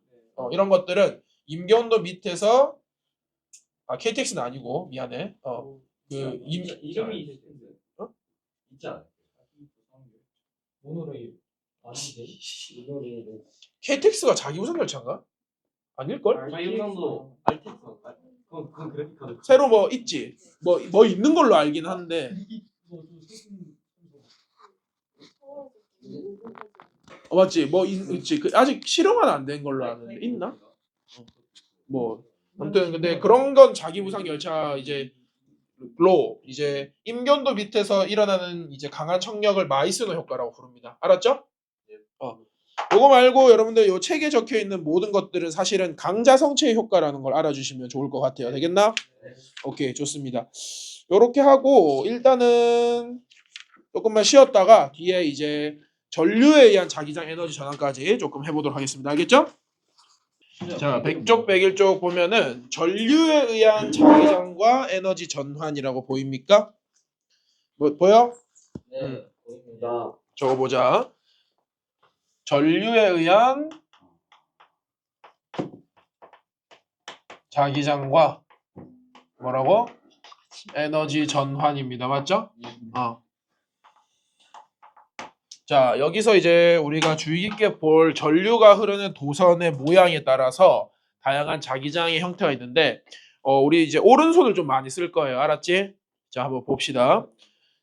이런 것들은 임계온도 밑에서 KTX는 아니고 미안해. 이름이 있지 않아요? 모노레일 아닌데? KTX가 자기부상 열차인가? 아닐걸? 자유상도 알텍스인가? 그건 그래픽카드. 새로 뭐 있지. 뭐 있는 걸로 알긴 한데. 맞지. 뭐 있지. 아직 실험은 안 된 걸로 아는데 있나? 뭐 아무튼 근데 그런 건 자기부상 열차 로 이제 임견도 밑에서 일어나는 이제 강한 청력을 마이스너 효과라고 부릅니다. 알았죠? 요거 말고 여러분들 요 책에 적혀 있는 모든 것들은 사실은 강자성체 효과라는 걸 알아주시면 좋을 것 같아요. 되겠나? 오케이, 좋습니다. 요렇게 하고 일단은 조금만 쉬었다가 뒤에 이제 전류에 의한 자기장 에너지 전환까지 조금 해보도록 하겠습니다. 알겠죠? 자, 100쪽 101쪽 보면은 전류에 의한 자기장과 에너지 전환이라고 보입니까? 뭐 보여? 네, 보입니다. 적어보자. 전류에 의한 자기장과 뭐라고? 에너지 전환입니다. 맞죠? 자, 여기서 이제 우리가 주의 깊게 볼 전류가 흐르는 도선의 모양에 따라서 다양한 자기장의 형태가 있는데 우리 이제 오른손을 좀 많이 쓸 거예요. 알았지? 자, 한번 봅시다.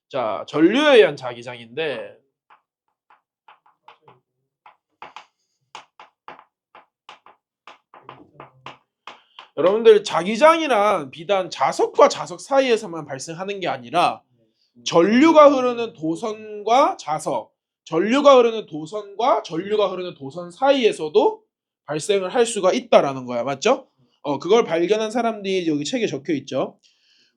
자, 전류에 의한 자기장인데 여러분들 자기장이란 비단 자석과 자석 사이에서만 발생하는 게 아니라 전류가 흐르는 도선과 자석, 전류가 흐르는 도선과 전류가 흐르는 도선 사이에서도 발생을 할 수가 있다라는 거야. 맞죠? 그걸 발견한 사람들이 여기 책에 적혀 있죠.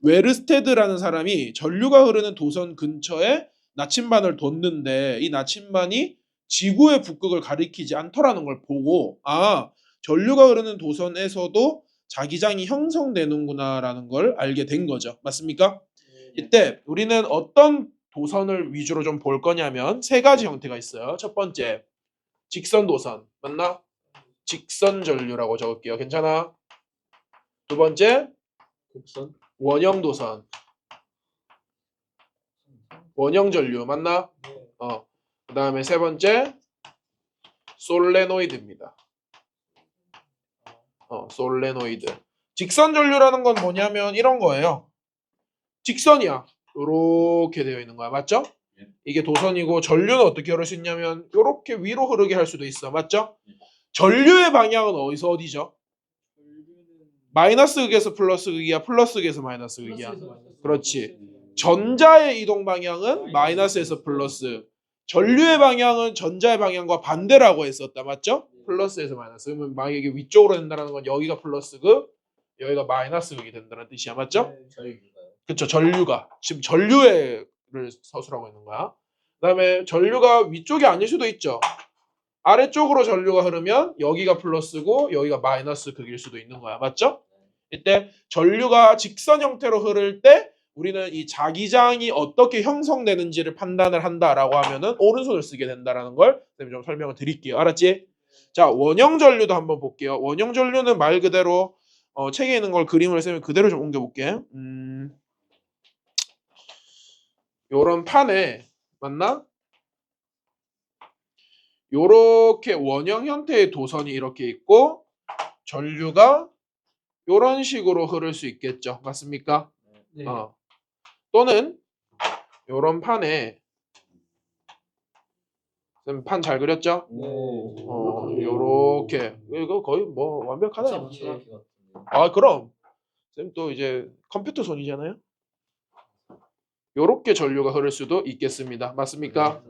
웨르스테드라는 사람이 전류가 흐르는 도선 근처에 나침반을 뒀는데 이 나침반이 지구의 북극을 가리키지 않더라는 걸 보고 전류가 흐르는 도선에서도 자기장이 형성되는구나라는 걸 알게 된 거죠. 맞습니까? 이때 우리는 어떤 도선을 위주로 좀 볼 거냐면 세 가지 형태가 있어요. 첫 번째, 직선 도선. 맞나? 직선 전류라고 적을게요. 괜찮아? 두 번째, 원형 도선. 원형 전류. 맞나? 그 다음에 세 번째, 솔레노이드입니다. 솔레노이드. 직선 전류라는 건 뭐냐면 이런 거예요. 직선이야. 이렇게 되어 있는 거야. 맞죠? 이게 도선이고 전류는 어떻게 흐를 수 있냐면 이렇게 위로 흐르게 할 수도 있어. 맞죠? 전류의 방향은 어디죠? 마이너스 극에서 플러스 극이야? 플러스 극에서 마이너스 극이야? 그렇지. 전자의 이동 방향은 마이너스에서 플러스, 전류의 방향은 전자의 방향과 반대라고 했었다. 맞죠? 플러스에서 마이너스. 그러면 만약에 이게 위쪽으로 된다는 건 여기가 플러스 극, 여기가 마이너스 극이 된다는 뜻이야. 맞죠? 그쵸. 전류가. 지금 전류를 서술하고 있는 거야. 그다음에 전류가 위쪽이 아닐 수도 있죠. 아래쪽으로 전류가 흐르면 여기가 플러스고 여기가 마이너스 극일 수도 있는 거야. 맞죠? 이때 전류가 직선 형태로 흐를 때 우리는 이 자기장이 어떻게 형성되는지를 판단을 한다라고 하면은 오른손을 쓰게 된다라는 걸 쌤이 좀 설명을 드릴게요. 알았지? 자, 원형 전류도 한번 볼게요. 원형 전류는 말 그대로 책에 있는 걸 그림을 쌤이 그대로 좀 옮겨볼게. 요런 판에 맞나? 요렇게 원형 형태의 도선이 이렇게 있고 전류가 요런 식으로 흐를 수 있겠죠. 맞습니까? 네. 또는 요런 판에 판 잘 그렸죠? 요렇게 이거 거의 뭐 완벽하다. 아 그럼 쌤 또 이제 컴퓨터 손이잖아요. 요렇게 전류가 흐를 수도 있겠습니다. 맞습니까?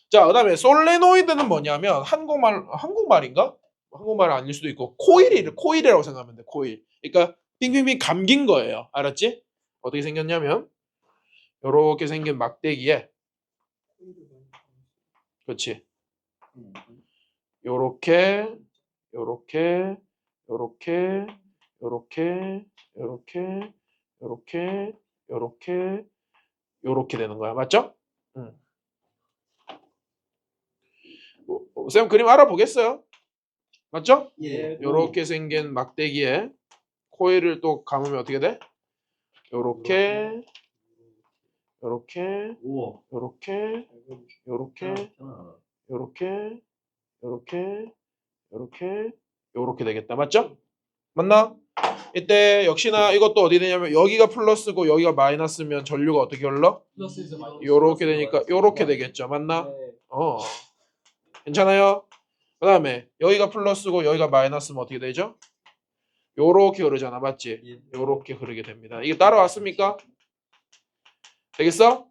자, 그다음에 솔레노이드는 뭐냐면 한국말인가? 한국말 아닐 수도 있고 코일이라고 생각하면 돼. 코일. 그러니까 빙빙빙 감긴 거예요. 알았지? 어떻게 생겼냐면 요렇게 생긴 막대기에 그렇지. 요렇게 요렇게 요렇게 요렇게 요렇게 요렇게 요렇게 요렇게 되는 거야. 맞죠? 쌤 그림 알아보겠어요? 맞죠? 예. 요렇게 생긴 막대기에 코일을 또 감으면 어떻게 돼? 요렇게 요렇게 우와. 요렇게 요렇게 요렇게 요렇게 요렇게 요렇게 되겠다. 맞죠? 맞나? 이때 역시나 이것도 어디 되냐면 여기가 플러스고 여기가 마이너스면 전류가 어떻게 흘러? 플러스에서 마이너스. 요렇게 되니까 요렇게 되겠죠. 맞나? 네. 괜찮아요? 그 다음에 여기가 플러스고 여기가 마이너스면 어떻게 되죠? 요렇게 흐르잖아. 맞지? 요렇게 흐르게 됩니다. 이게 따라왔습니까? 되겠어?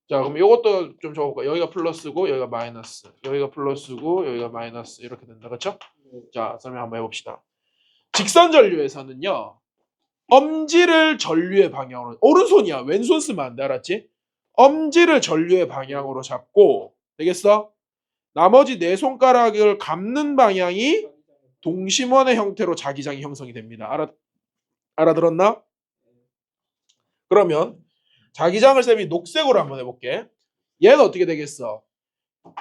자, 그럼 이것도 좀 적어볼까? 여기가 플러스고 여기가 마이너스, 여기가 플러스고 여기가 마이너스 이렇게 된다, 그렇죠? 자, 설명 한번 해봅시다. 직선 전류에서는요, 엄지를 전류의 방향으로 오른손이야, 왼손 쓰면 안 돼, 알았지? 엄지를 전류의 방향으로 잡고 되겠어? 나머지 네 손가락을 감는 방향이 동심원의 형태로 자기장이 형성이 됩니다. 알아들었나? 그러면 자기장을 쌤이 녹색으로 한번 해볼게. 얘는 어떻게 되겠어?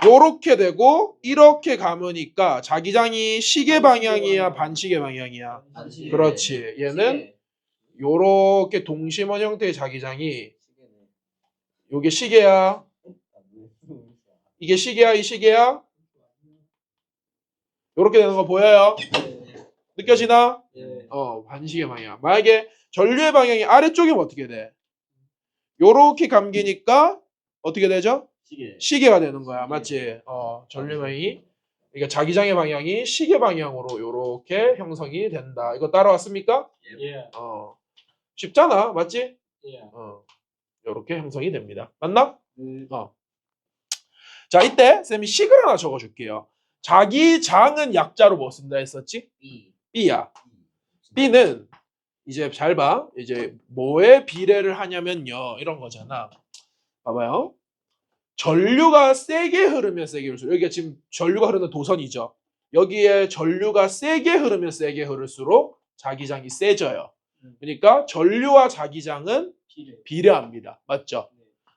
요렇게 되고 이렇게 감으니까 자기장이 시계 방향이야 반시계 방향이야? 그렇지. 얘는 요렇게 동심원 형태의 자기장이 요게 시계야. 이게 시계야 이 시계야? 요렇게 되는 거 보여요? 느껴지나? 반시계 방향. 만약에 전류의 방향이 아래쪽이면 어떻게 돼? 요렇게 감기니까 어떻게 되죠? 시계가 되는 거야. 맞지? 전류 방향이 그러니까 자기장의 방향이 시계 방향으로 요렇게 형성이 된다. 이거 따라왔습니까? 예. 쉽잖아. 맞지? 예. 요렇게 형성이 됩니다. 맞나? 자, 이때 쌤이 식을 하나 적어 줄게요. 자기장은 약자로 뭐 쓴다 했었지? B야. B는 이제 잘 봐. 이제 뭐에 비례를 하냐면요. 이런 거잖아. 봐봐요. 전류가 세게 흐르면 세게 흐를수록 여기가 지금 전류가 흐르는 도선이죠. 여기에 전류가 세게 흐르면 세게 흐를수록 자기장이 세져요. 그러니까 전류와 자기장은 비례합니다. 맞죠?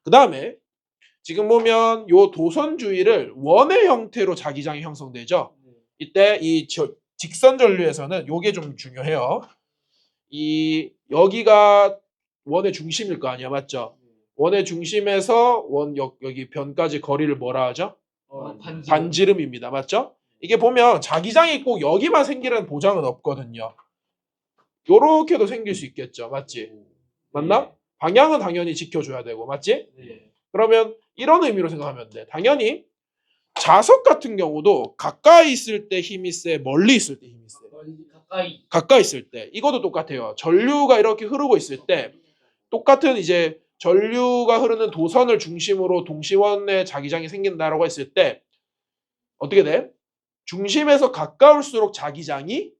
그 다음에 지금 보면 요 도선 주위를 원의 형태로 자기장이 형성되죠. 이때 이 직선 전류에서는 요게 좀 중요해요. 이 여기가 원의 중심일 거 아니야, 맞죠? 원의 중심에서 여기 변까지 거리를 뭐라 하죠? 반지름입니다, 맞죠? 이게 보면 자기장이 꼭 여기만 생기는 보장은 없거든요. 요렇게도 생길 수 있겠죠, 맞지? 맞나? 방향은 당연히 지켜줘야 되고, 맞지? 그러면 이런 의미로 생각하면 돼. 당연히 자석 같은 경우도 가까이 있을 때 힘이 세, 멀리 있을 때 힘이 세. 가까이 있을 때 이것도 똑같아요. 전류가 이렇게 흐르고 있을 때 똑같은 이제 전류가 흐르는 도선을 중심으로 동시원의 자기장이 생긴다라고 했을 때 어떻게 돼? 중심에서 가까울수록 자기장이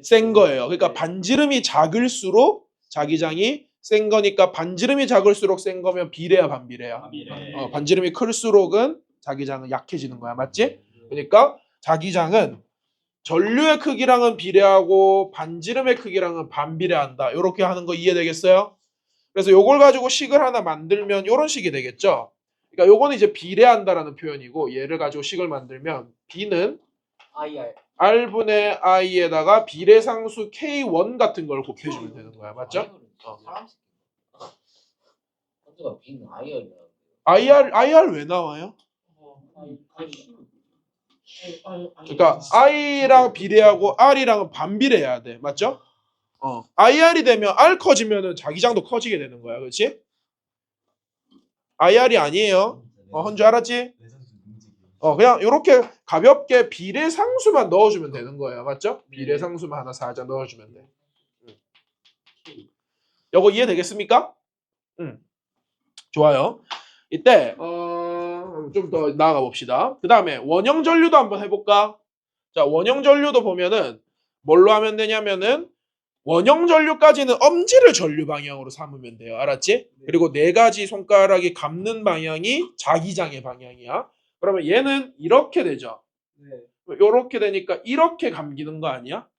센 거예요. 그러니까 반지름이 작을수록 자기장이 센 거니까 반지름이 작을수록 센 거면 비례야 반비례야? 반지름이 클수록은 자기장은 약해지는 거야. 맞지? 그러니까 자기장은 전류의 크기랑은 비례하고 반지름의 크기랑은 반비례한다. 이렇게 하는 거 이해되겠어요? 그래서 요걸 가지고 식을 하나 만들면 이런 식이 되겠죠. 그러니까 요거는 이제 비례한다라는 표현이고 얘를 가지고 식을 만들면 B는 R분의 I에다가 비례상수 K1 같은 걸 곱해주면 되는 거야. 맞죠? IR 왜 나와요? 그러니까 I랑 비례하고 R이랑은 반비례해야 돼. 맞죠? IR이 되면 R 커지면은 자기장도 커지게 되는 거야. 그렇지? IR이 아니에요. 헌 줄 알았지? 그냥 이렇게 가볍게 비례상수만 넣어주면 되는 거예요. 맞죠? 비례상수만 하나 살짝 넣어주면 돼. 요거 이해되겠습니까? 좋아요. 이때 좀 더 나아가 봅시다. 그 다음에 원형 전류도 한번 해볼까? 자, 원형 전류도 보면은 뭘로 하면 되냐면은 원형 전류까지는 엄지를 전류 방향으로 삼으면 돼요. 알았지? 그리고 네 가지 손가락이 감는 방향이 자기장의 방향이야. 그러면 얘는 이렇게 되죠. 이렇게 되니까 이렇게 감기는 거 아니야?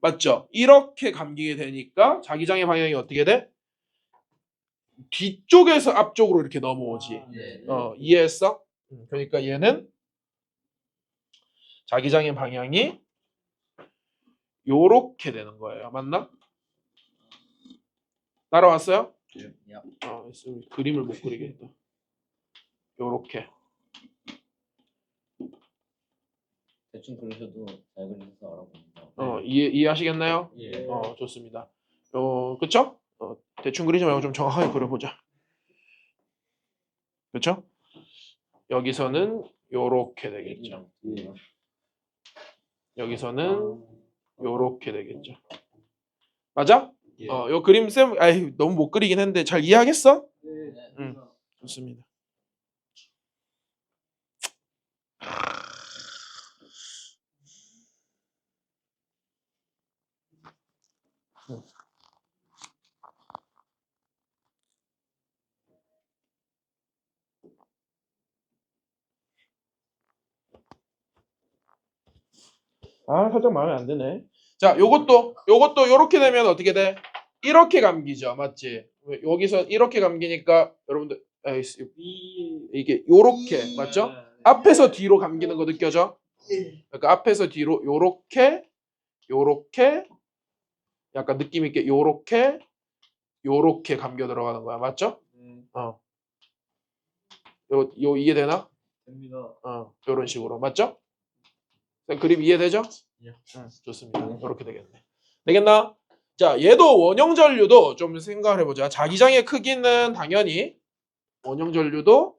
맞죠? 이렇게 감기게 되니까 자기장의 방향이 어떻게 돼? 뒤쪽에서 앞쪽으로 이렇게 넘어오지. 이해했어? 그러니까 얘는 자기장의 방향이 요렇게 되는 거예요. 맞나? 따라왔어요? 그림을 못 그리겠다. 요렇게. 대충 그리셔도 잘 그리셔서 알아봅니다. 이해하시겠나요? 예. 좋습니다. 그쵸? 대충 그리지 말고 좀 정확하게 그려보자. 그쵸? 여기서는 요렇게 되겠죠. 여기서는 요렇게 되겠죠. 맞아? 예. 요 그림 쌤, 너무 못 그리긴 했는데 잘 이해하겠어? 좋습니다. 살짝 마음에 안 드네. 자, 요것도 요렇게 되면 어떻게 돼? 이렇게 감기죠. 맞지? 여기서 이렇게 감기니까 여러분들 이게 요렇게 맞죠? 앞에서 뒤로 감기는 거 느껴져? 그러니까 앞에서 뒤로 요렇게 약간 느낌 있게 요렇게 감겨 들어가는 거야. 맞죠? 요 이해되나? 됩니다. 요런 식으로. 맞죠? 그림 이해되죠? 예. 좋습니다. 이렇게 되겠네. 되겠나? 자, 얘도 원형 전류도 좀 생각을 해보자. 자기장의 크기는 당연히 원형 전류도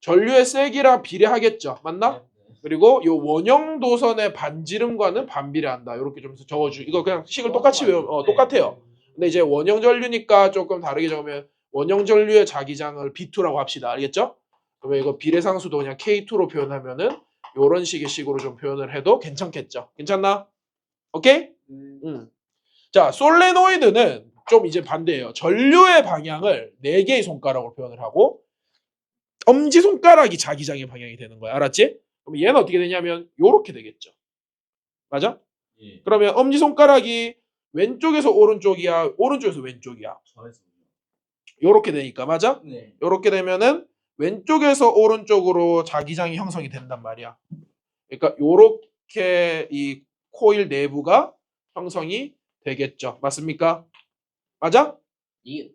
전류의 세기랑 비례하겠죠. 맞나? 그리고 요 원형 도선의 반지름과는 반비례한다. 이렇게 좀 적어주. 이거 그냥 식을 똑같이 외우면 똑같아요. 근데 이제 원형 전류니까 조금 다르게 적으면 원형 전류의 자기장을 B2라고 합시다. 알겠죠? 그러면 이거 비례상수도 그냥 K2로 표현하면은 요런 식으로 좀 표현을 해도 괜찮겠죠. 괜찮나? 오케이? 자, 솔레노이드는 좀 이제 반대예요. 전류의 방향을 4개의 손가락으로 표현을 하고 엄지손가락이 자기장의 방향이 되는 거야. 알았지? 그럼 얘는 어떻게 되냐면 요렇게 되겠죠. 맞아? 예. 그러면 엄지손가락이 왼쪽에서 오른쪽이야, 오른쪽에서 왼쪽이야. 요렇게 되니까 맞아? 네. 요렇게 되면은 왼쪽에서 오른쪽으로 자기장이 형성이 된단 말이야. 그러니까 요렇게 이 코일 내부가 형성이 되겠죠. 맞습니까? 맞아? 이게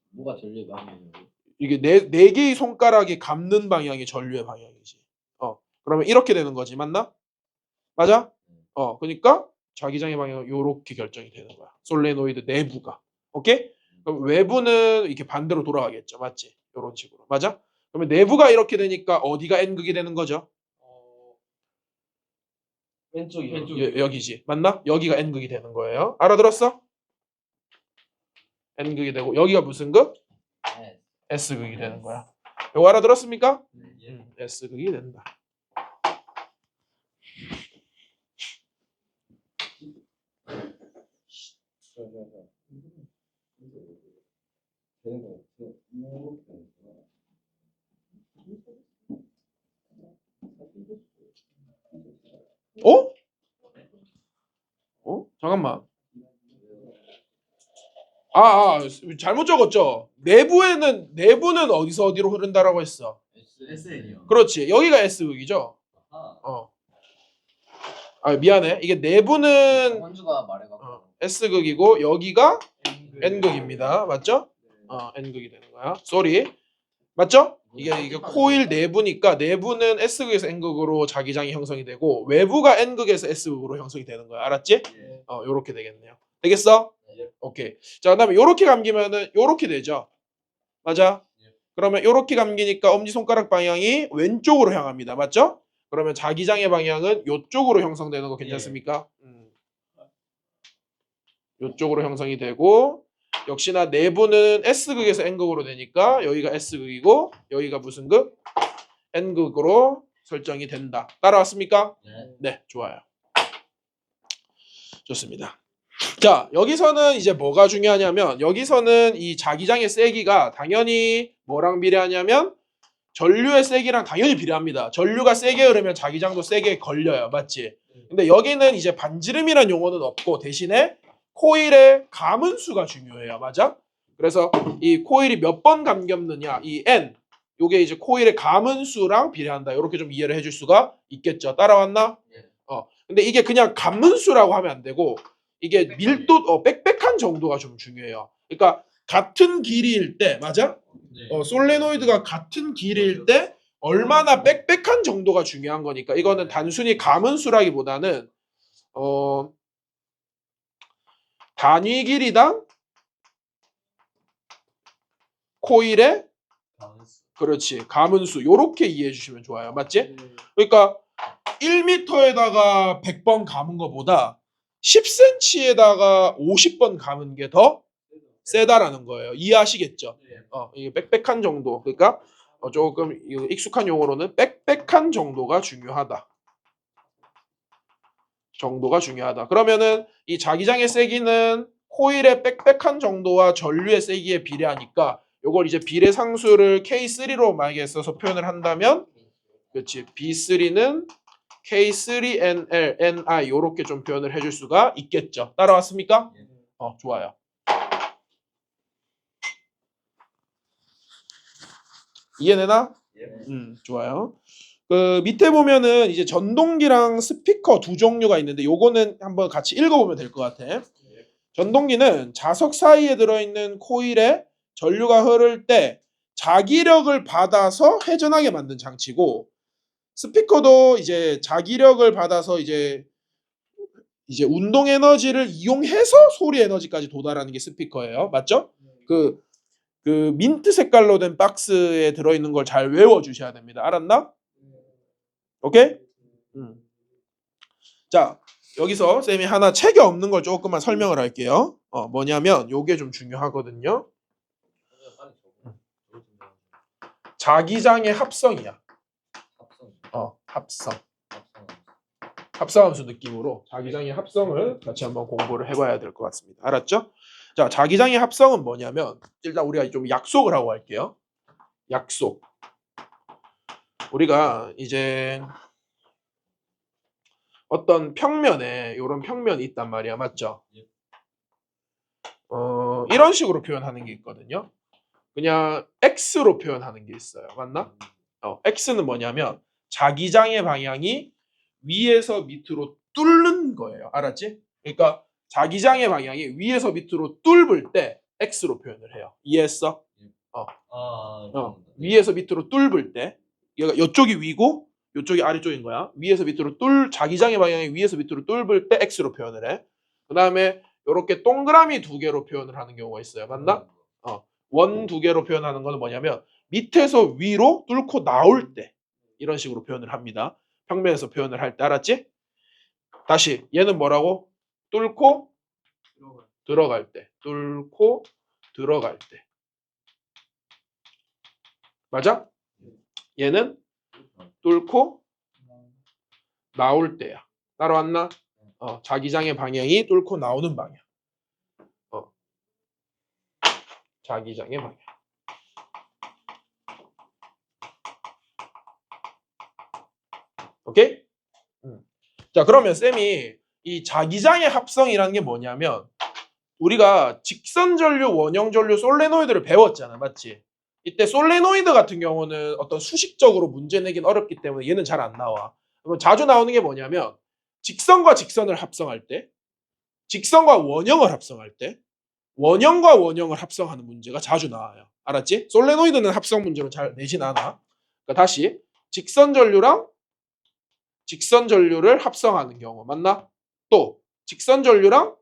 뭐가 전류의 방향이에요? 이게 네 개의 손가락이 감는 방향이 전류의 방향이지. 그러면 이렇게 되는 거지. 맞나? 맞아? 그러니까 자기장의 방향은 요렇게 결정이 되는 거야. 솔레노이드 내부가. 오케이? 그럼 외부는 이렇게 반대로 돌아가겠죠. 맞지? 요런 식으로. 맞아? 그러면 내부가 이렇게 되니까 어디가 N극이 되는 거죠? 왼쪽이요. 여기지. 맞나? 여기가 n극이 되는 거예요. 알아들었어? n극이 되고 여기가 무슨 극? 네. s극이 되는 거야. 이거 알아들었습니까? 예. s극이 된다. 어? 잠깐만. 잘못 적었죠. 내부는 어디서 어디로 흐른다라고 했어. SN이요. 그렇지. 여기가 S극이죠. 미안해. 이게 내부는 원주가 말해갖고 S극이고 여기가 N극입니다. 맞죠? N극이 되는 거야. 쏘리. 맞죠? 이게 코일 내부니까 내부는 S극에서 N극으로 자기장이 형성이 되고 외부가 N극에서 S극으로 형성이 되는 거야. 알았지? 요렇게 되겠네요. 되겠어? 오케이. 자, 그다음에 요렇게 감기면은 요렇게 되죠. 맞아? 그러면 요렇게 감기니까 엄지손가락 방향이 왼쪽으로 향합니다. 맞죠? 그러면 자기장의 방향은 요쪽으로 형성되는 거 괜찮습니까? 요쪽으로 형성이 되고 역시나 내부는 S극에서 N극으로 되니까 여기가 S극이고 여기가 무슨 극? N극으로 설정이 된다. 따라왔습니까? 네, 좋아요. 좋습니다. 자, 여기서는 이제 뭐가 중요하냐면 여기서는 이 자기장의 세기가 당연히 뭐랑 비례하냐면 전류의 세기랑 당연히 비례합니다. 전류가 세게 흐르면 자기장도 세게 걸려요. 맞지? 근데 여기는 이제 반지름이란 용어는 없고 대신에 코일의 감은수가 중요해요. 맞아? 그래서 이 코일이 몇 번 감겼느냐 이 N 요게 이제 코일의 감은수랑 비례한다. 이렇게 좀 이해를 해줄 수가 있겠죠. 따라왔나? 근데 이게 그냥 감은수라고 하면 안 되고 이게 밀도 빽빽한 정도가 좀 중요해요. 그러니까 같은 길이일 때 맞아? 솔레노이드가 같은 길이일 때 얼마나 빽빽한 정도가 중요한 거니까 이거는 단순히 감은수라기보다는 단위 길이당 코일의 그렇지 감은수 요렇게 이해해 주시면 좋아요. 맞지? 그러니까 1m에다가 100번 감은 거보다 10cm에다가 50번 감은 게 더 세다라는 거예요. 이해하시겠죠? 이게 빽빽한 정도. 그러니까 조금 익숙한 용어로는 빽빽한 정도가 중요하다. 그러면은 이 자기장의 세기는 코일의 빽빽한 정도와 전류의 세기에 비례하니까 요걸 이제 비례상수를 K3로 만약에 써서 표현을 한다면 그렇지. B3는 K3NL, NI 요렇게 좀 표현을 해줄 수가 있겠죠. 따라왔습니까? 좋아요. 이해되나? 좋아요. 그 밑에 보면은 이제 전동기랑 스피커 두 종류가 있는데 요거는 한번 같이 읽어보면 될 것 같아. 전동기는 자석 사이에 들어있는 코일에 전류가 흐를 때 자기력을 받아서 회전하게 만든 장치고 스피커도 이제 자기력을 받아서 이제 운동 에너지를 이용해서 소리 에너지까지 도달하는 게 스피커예요. 맞죠? 그 민트 색깔로 된 박스에 들어있는 걸 잘 외워주셔야 됩니다. 알았나? 오케이? 자, 여기서 쌤이 하나 책에 없는 걸 조금만 설명을 할게요. 뭐냐면 요게 좀 중요하거든요. 자기장의 합성이야. 합성함수 느낌으로 자기장의 합성을 같이 한번 공부를 해봐야 될 것 같습니다. 알았죠? 자, 자기장의 합성은 뭐냐면 일단 우리가 좀 약속을 하고 할게요. 약속. 우리가 이제 어떤 평면에 이런 평면이 있단 말이야. 맞죠? 이런 식으로 표현하는 게 있거든요. 그냥 X로 표현하는 게 있어요. 맞나? X는 뭐냐면 자기장의 방향이 위에서 밑으로 뚫는 거예요. 알았지? 그러니까 자기장의 방향이 위에서 밑으로 뚫을 때 X로 표현을 해요. 이해했어? 위에서 밑으로 뚫을 때 이쪽이 위고 이쪽이 아래쪽인 거야. 위에서 밑으로 자기장의 방향이 위에서 밑으로 뚫을 때 X로 표현을 해. 그 다음에 이렇게 동그라미 두 개로 표현을 하는 경우가 있어요. 맞나? 원 두 개로 표현하는 거는 뭐냐면 밑에서 위로 뚫고 나올 때 이런 식으로 표현을 합니다. 평면에서 표현을 할 때 알았지? 다시 얘는 뭐라고? 뚫고 들어가. 들어갈 때. 뚫고 들어갈 때. 맞아? 얘는 뚫고 나올 때야. 따라왔나? 자기장의 방향이 뚫고 나오는 방향. 자기장의 방향. 오케이? 자, 그러면 쌤이 이 자기장의 합성이라는 게 뭐냐면 우리가 직선 전류, 원형 전류, 솔레노이드를 배웠잖아. 맞지? 이때 솔레노이드 같은 경우는 어떤 수식적으로 문제 내긴 어렵기 때문에 얘는 잘 안 나와. 그럼 자주 나오는 게 뭐냐면 직선과 직선을 합성할 때, 직선과 원형을 합성할 때, 원형과 원형을 합성하는 문제가 자주 나와요. 알았지? 솔레노이드는 합성 문제로 잘 내진 않아. 그러니까 다시 직선 전류랑 직선 전류를 합성하는 경우 맞나? 또 직선 전류랑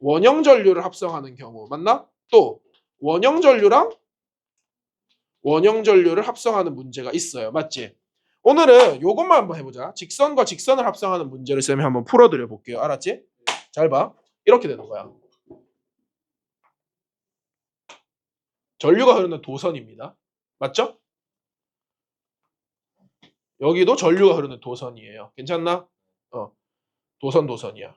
원형 전류를 합성하는 경우 맞나? 또 원형 전류랑 원형 전류를 합성하는 문제가 있어요. 맞지? 오늘은 요것만 한번 해보자. 직선과 직선을 합성하는 문제를 쌤이 한번 풀어드려 볼게요. 알았지? 잘 봐. 이렇게 되는 거야. 전류가 흐르는 도선입니다. 맞죠? 여기도 전류가 흐르는 도선이에요. 괜찮나? 도선이야.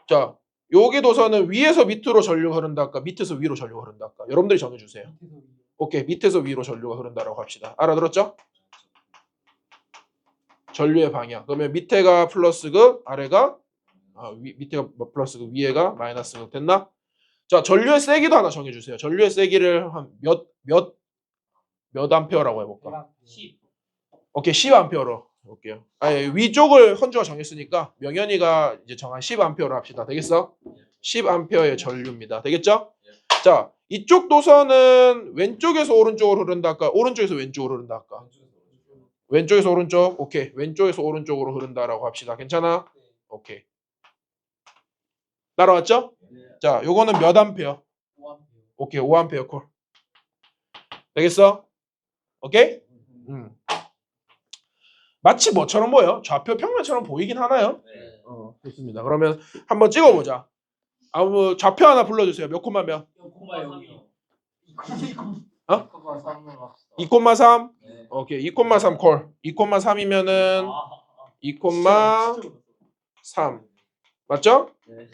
자, 여기 도선은 위에서 밑으로 전류가 흐른다 할까? 밑에서 위로 전류가 흐른다 할까? 여러분들이 정해주세요. 오케이, 밑에서 위로 전류가 흐른다라고 합시다. 알아들었죠? 전류의 방향. 그러면 밑에가 플러스극, 아래가 밑에가 플러스극, 위에가 마이너스극. 됐나? 자, 전류의 세기도 하나 정해주세요. 전류의 세기를 한 몇 암페어라고 해볼까? 10. 오케이, 10암페어로 볼게요. 위쪽을 헌주가 정했으니까 명현이가 이제 정한 10암페어로 합시다. 되겠어? 10암페어의 전류입니다. 되겠죠? 자, 이쪽 도선은 왼쪽에서 오른쪽으로 흐른다 할까? 오른쪽에서 왼쪽으로 흐른다 할까? 왼쪽에서 오른쪽. 오케이. 왼쪽에서 오른쪽으로 흐른다라고 합시다. 괜찮아? 오케이. 따라왔죠? 자, 요거는 몇 암페어? 5암페어. 오케이. 5암페어 콜. 되겠어? 오케이? 마치 뭐처럼 보여? 좌표 평면처럼 보이긴 하나요? 네. 좋습니다. 그러면 한번 찍어보자. 좌표 하나 불러주세요. 몇 콤마 몇? 0,3이요. 2,3? 네. 오케이. 2,3 콜. 2,3이면은 2,3 맞죠? 네.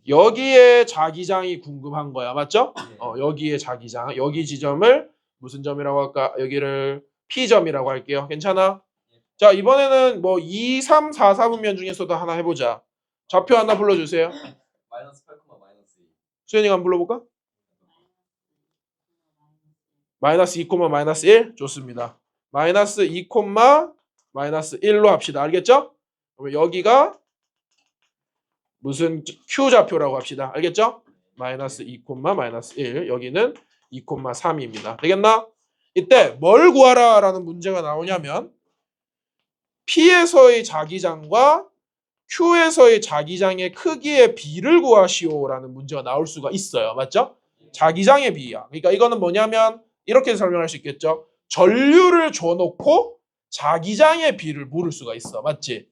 여기에 자기장이 궁금한 거야. 맞죠? 여기에 자기장. 여기 지점을 무슨 점이라고 할까? 여기를 P점이라고 할게요. 괜찮아? 자, 이번에는 뭐 2, 3, 4, 4분면 중에서도 하나 해보자. 좌표 하나 불러주세요. 마이너스 8, 마이너스 2. 수현이가 한번 불러볼까? 마이너스 2, 마이너스 1. 좋습니다. 마이너스 2, 마이너스 1로 합시다. 알겠죠? 그러면 여기가 무슨 Q 좌표라고 합시다. 알겠죠? 마이너스 2, 마이너스 1. 여기는 2, 3입니다. 되겠나? 이때 뭘 구하라 라는 문제가 나오냐면 P에서의 자기장과 Q에서의 자기장의 크기의 비를 구하시오 라는 문제가 나올 수가 있어요. 맞죠? 자기장의 비야. 그러니까 이거는 뭐냐면 이렇게 설명할 수 있겠죠. 전류를 줘놓고 자기장의 비를 물을 수가 있어. 맞지?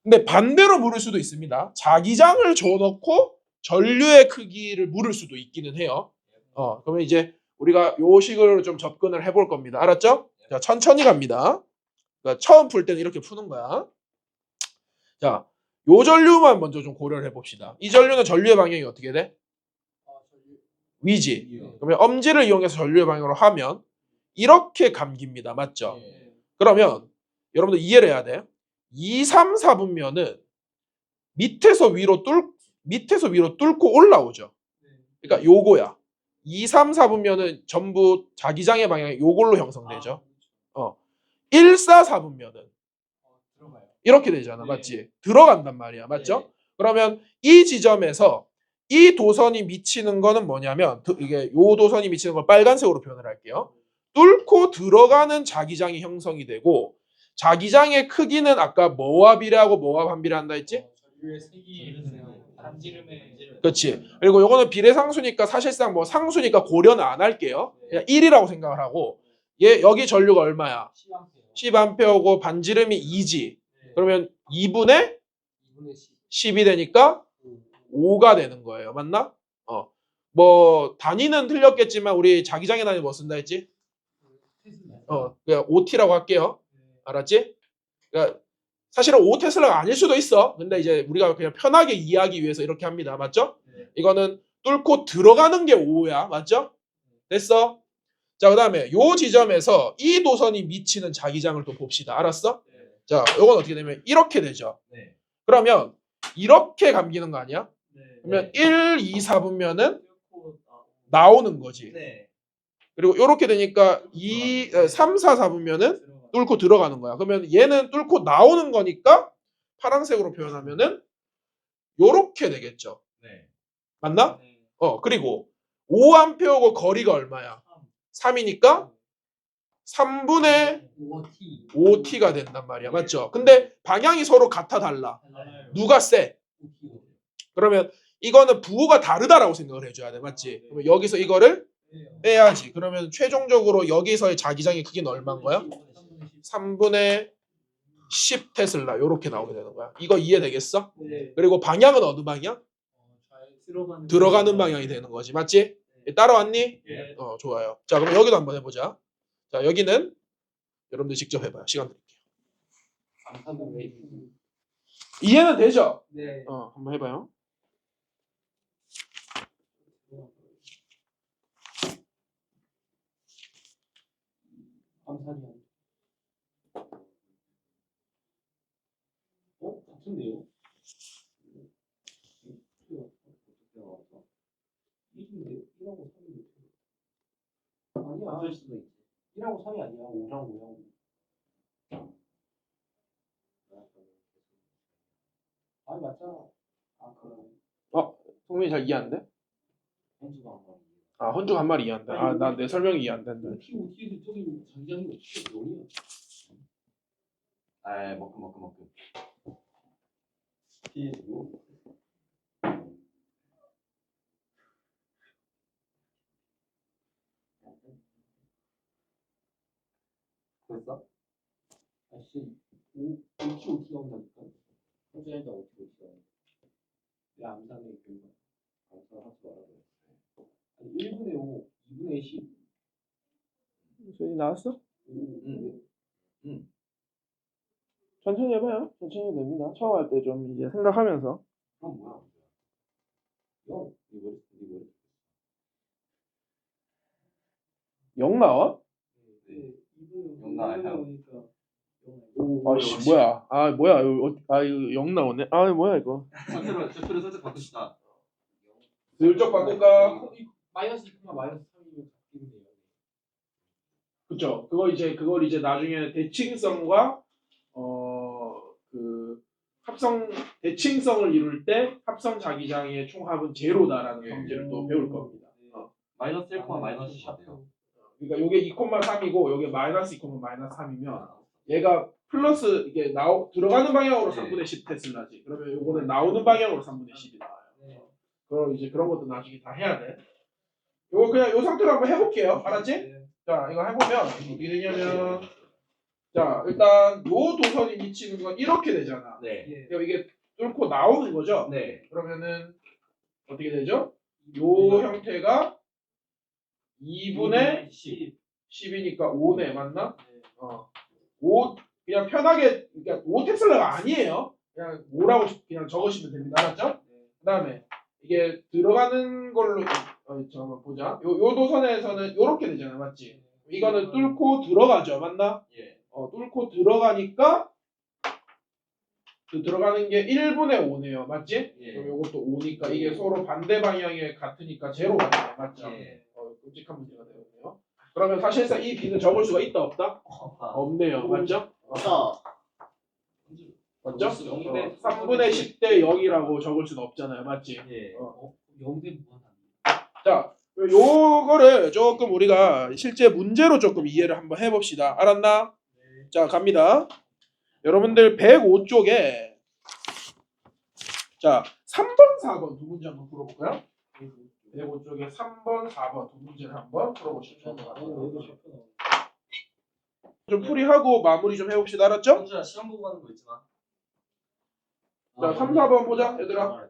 근데 반대로 물을 수도 있습니다. 자기장을 줘놓고 전류의 크기를 물을 수도 있기는 해요. 그러면 이제 우리가 요 식으로 좀 접근을 해볼 겁니다. 알았죠? 자, 천천히 갑니다. 그러니까 처음 풀 때는 이렇게 푸는 거야. 자, 요 전류만 먼저 좀 고려를 해봅시다. 이 전류는 전류의 방향이 어떻게 돼? 위지. 그러면 엄지를 이용해서 전류의 방향으로 하면 이렇게 감깁니다. 맞죠? 그러면 여러분들 이해를 해야 돼. 2, 3, 4분면은 밑에서 위로 뚫고 올라오죠. 그러니까 요거야. 2, 3, 4분면은 전부 자기장의 방향이 요걸로 형성되죠. 1, 4, 4분면은 이렇게 되잖아. 맞지? 들어간단 말이야. 맞죠? 그러면 이 지점에서 이 도선이 미치는 거는 뭐냐면 이게 요 도선이 미치는 걸 빨간색으로 표현을 할게요. 뚫고 들어가는 자기장이 형성이 되고 자기장의 크기는 아까 뭐와 비례하고 뭐와 반비례한다 했지? 전류의 색이 반지름에 그렇지. 그리고 요거는 비례상수니까 사실상 뭐 상수니까 고려는 안 할게요. 그냥 1이라고 생각을 하고 얘 여기 전류가 얼마야? 10A고 반지름이 2지. 그러면 2분의 2분의 10. 10이 되니까 5가 되는 거예요. 맞나? 뭐 단위는 틀렸겠지만 우리 자기장의 단위 뭐 쓴다 했지? 그냥 OT라고 할게요. 알았지? 그러니까 사실은 5테슬라가 아닐 수도 있어. 근데 이제 우리가 그냥 편하게 이해하기 위해서 이렇게 합니다. 맞죠? 이거는 뚫고 들어가는 게 5야. 맞죠? 됐어? 자, 그 다음에 요 지점에서 이 도선이 미치는 자기장을 또 봅시다. 알았어? 자, 요건 어떻게 되면 이렇게 되죠. 네. 그러면 이렇게 감기는 거 아니야? 네. 그러면 1, 2, 4분면은 나오는 거지. 네. 그리고 이렇게 되니까 3, 4, 4분면은 뚫고 들어가는 거야. 그러면 얘는 뚫고 나오는 거니까 파란색으로 표현하면은 요렇게 되겠죠. 네. 맞나? 그리고 5A고 거리가 얼마야? 3이니까 3분의 5T. 5T가 된단 말이야. 맞죠? 근데 방향이 서로 같아 달라. 누가 세? 그러면 이거는 부호가 다르다라고 생각을 해줘야 돼. 맞지? 그러면 여기서 이거를 빼야지. 그러면 최종적으로 여기서의 자기장의 크기는 얼마인 거야? 3분의 10 테슬라 이렇게 나오게 되는 거야. 이거 이해되겠어? 네. 그리고 방향은 어느 방향? 들어가는 방향이 되는 거지. 맞지? 따라왔니? 예. 좋아요. 자, 그럼 여기도 한번 해보자. 자, 여기는 여러분들 직접 해봐요. 시간 드릴게요. 이해는 되죠? 네. 한번 해봐요. 감사합니다. 같은데요? 1인데 1하고 3인데 아니야. 어쩔 수도 있지. 1하고 3이 아니야. 5랑 5랑 5. 아니 맞잖아. 그럼. 성민이 잘 이해 안 돼? 현주가 한 번. 헌중 한 말이 이해 안 돼. 난 내 설명이 이해 안 된다. OT에서 저기 장장이 어떻게 0이야? 아, 먹금. 됐어? 아씨 OT가 온다니까. 현주에다 어떻게 있어? 내 암산의 결과. 감사하지 말아야 돼. 아니 1분의 5, 2분의 10. 소연이 나왔어? 응. 천천히 해봐요. 천천히 해도 됩니다. 처음 할 때 좀 이제 생각하면서. 그럼 뭐야? 0. 이거 0 나와? 네. 2분의 0 나와요. 오니까 0. 아씨 뭐야? 뭐야? 이거 0 나오네. 뭐야 이거? 좌표를 살짝 바꿉시다. 슬쩍 바꿀까? 마이너스 2, 마이너스 3이면 바뀌는데요. 그쵸. 그걸 이제 나중에 대칭성과 그 대칭성을 이룰 때 합성 자기장의 총합은 제로다라는 성질을 또 배울 겁니다. 마이너스 1, 마이너스 10 돼요. 그러니까 요게 2,3이고 요게 마이너스 2, 마이너스 3이면 얘가 플러스 이게 들어가는 방향으로 3분의 10 테슬라지. 그러면 요거는 나오는 방향으로 3분의 10이 나와요. 그럼 이제 그런 것도 나중에 다 해야 돼. 요거 그냥 요 상태로 한번 해볼게요. 알았지? 자, 이거 해보면 어떻게 되냐면, 자, 일단 요 도선이 미치는 건 이렇게 되잖아. 네. 그럼 이게 뚫고 나오는 거죠? 네. 그러면은 어떻게 되죠? 요 형태가 2분의 10이니까 5네, 맞나? 5 그냥 편하게 그러니까 5 테슬라가 아니에요. 그냥 5라고 그냥 적으시면 됩니다. 알았죠? 그다음에 이게 들어가는 걸로 잠깐만 보자. 요 도선에서는 요렇게 되잖아, 맞지? 이거는 뚫고 들어가죠, 맞나? 예. 뚫고 들어가니까 그 들어가는 게 1분의 5네요, 맞지? 예. 그럼 요것도 5니까 이게 서로 반대 방향에 같으니까 제로가 돼요, 맞죠? 예. 끔찍한 문제가 되었네요. 그러면 사실상 이 b는 적을 수가 있다 없다? 없네요, 맞죠? 없어. 맞죠? 적을 수가 없네. 3분의 10대 0이라고 적을 수는 없잖아요, 맞지? 예. 0대 무한. 자, 요거를 조금 우리가 실제 문제로 조금 이해를 한번 해봅시다. 알았나? 자, 갑니다. 여러분들 105쪽에 자 3번, 4번 두 문제 한번 풀어볼까요? 105쪽에 3번, 4번 두 문제를 한번 풀어보십시오. 좀 풀이하고 마무리 좀 해봅시다. 알았죠? 현주야 시험 보고 가는 거 있지 마. 자, 3, 4번 보자, 얘들아.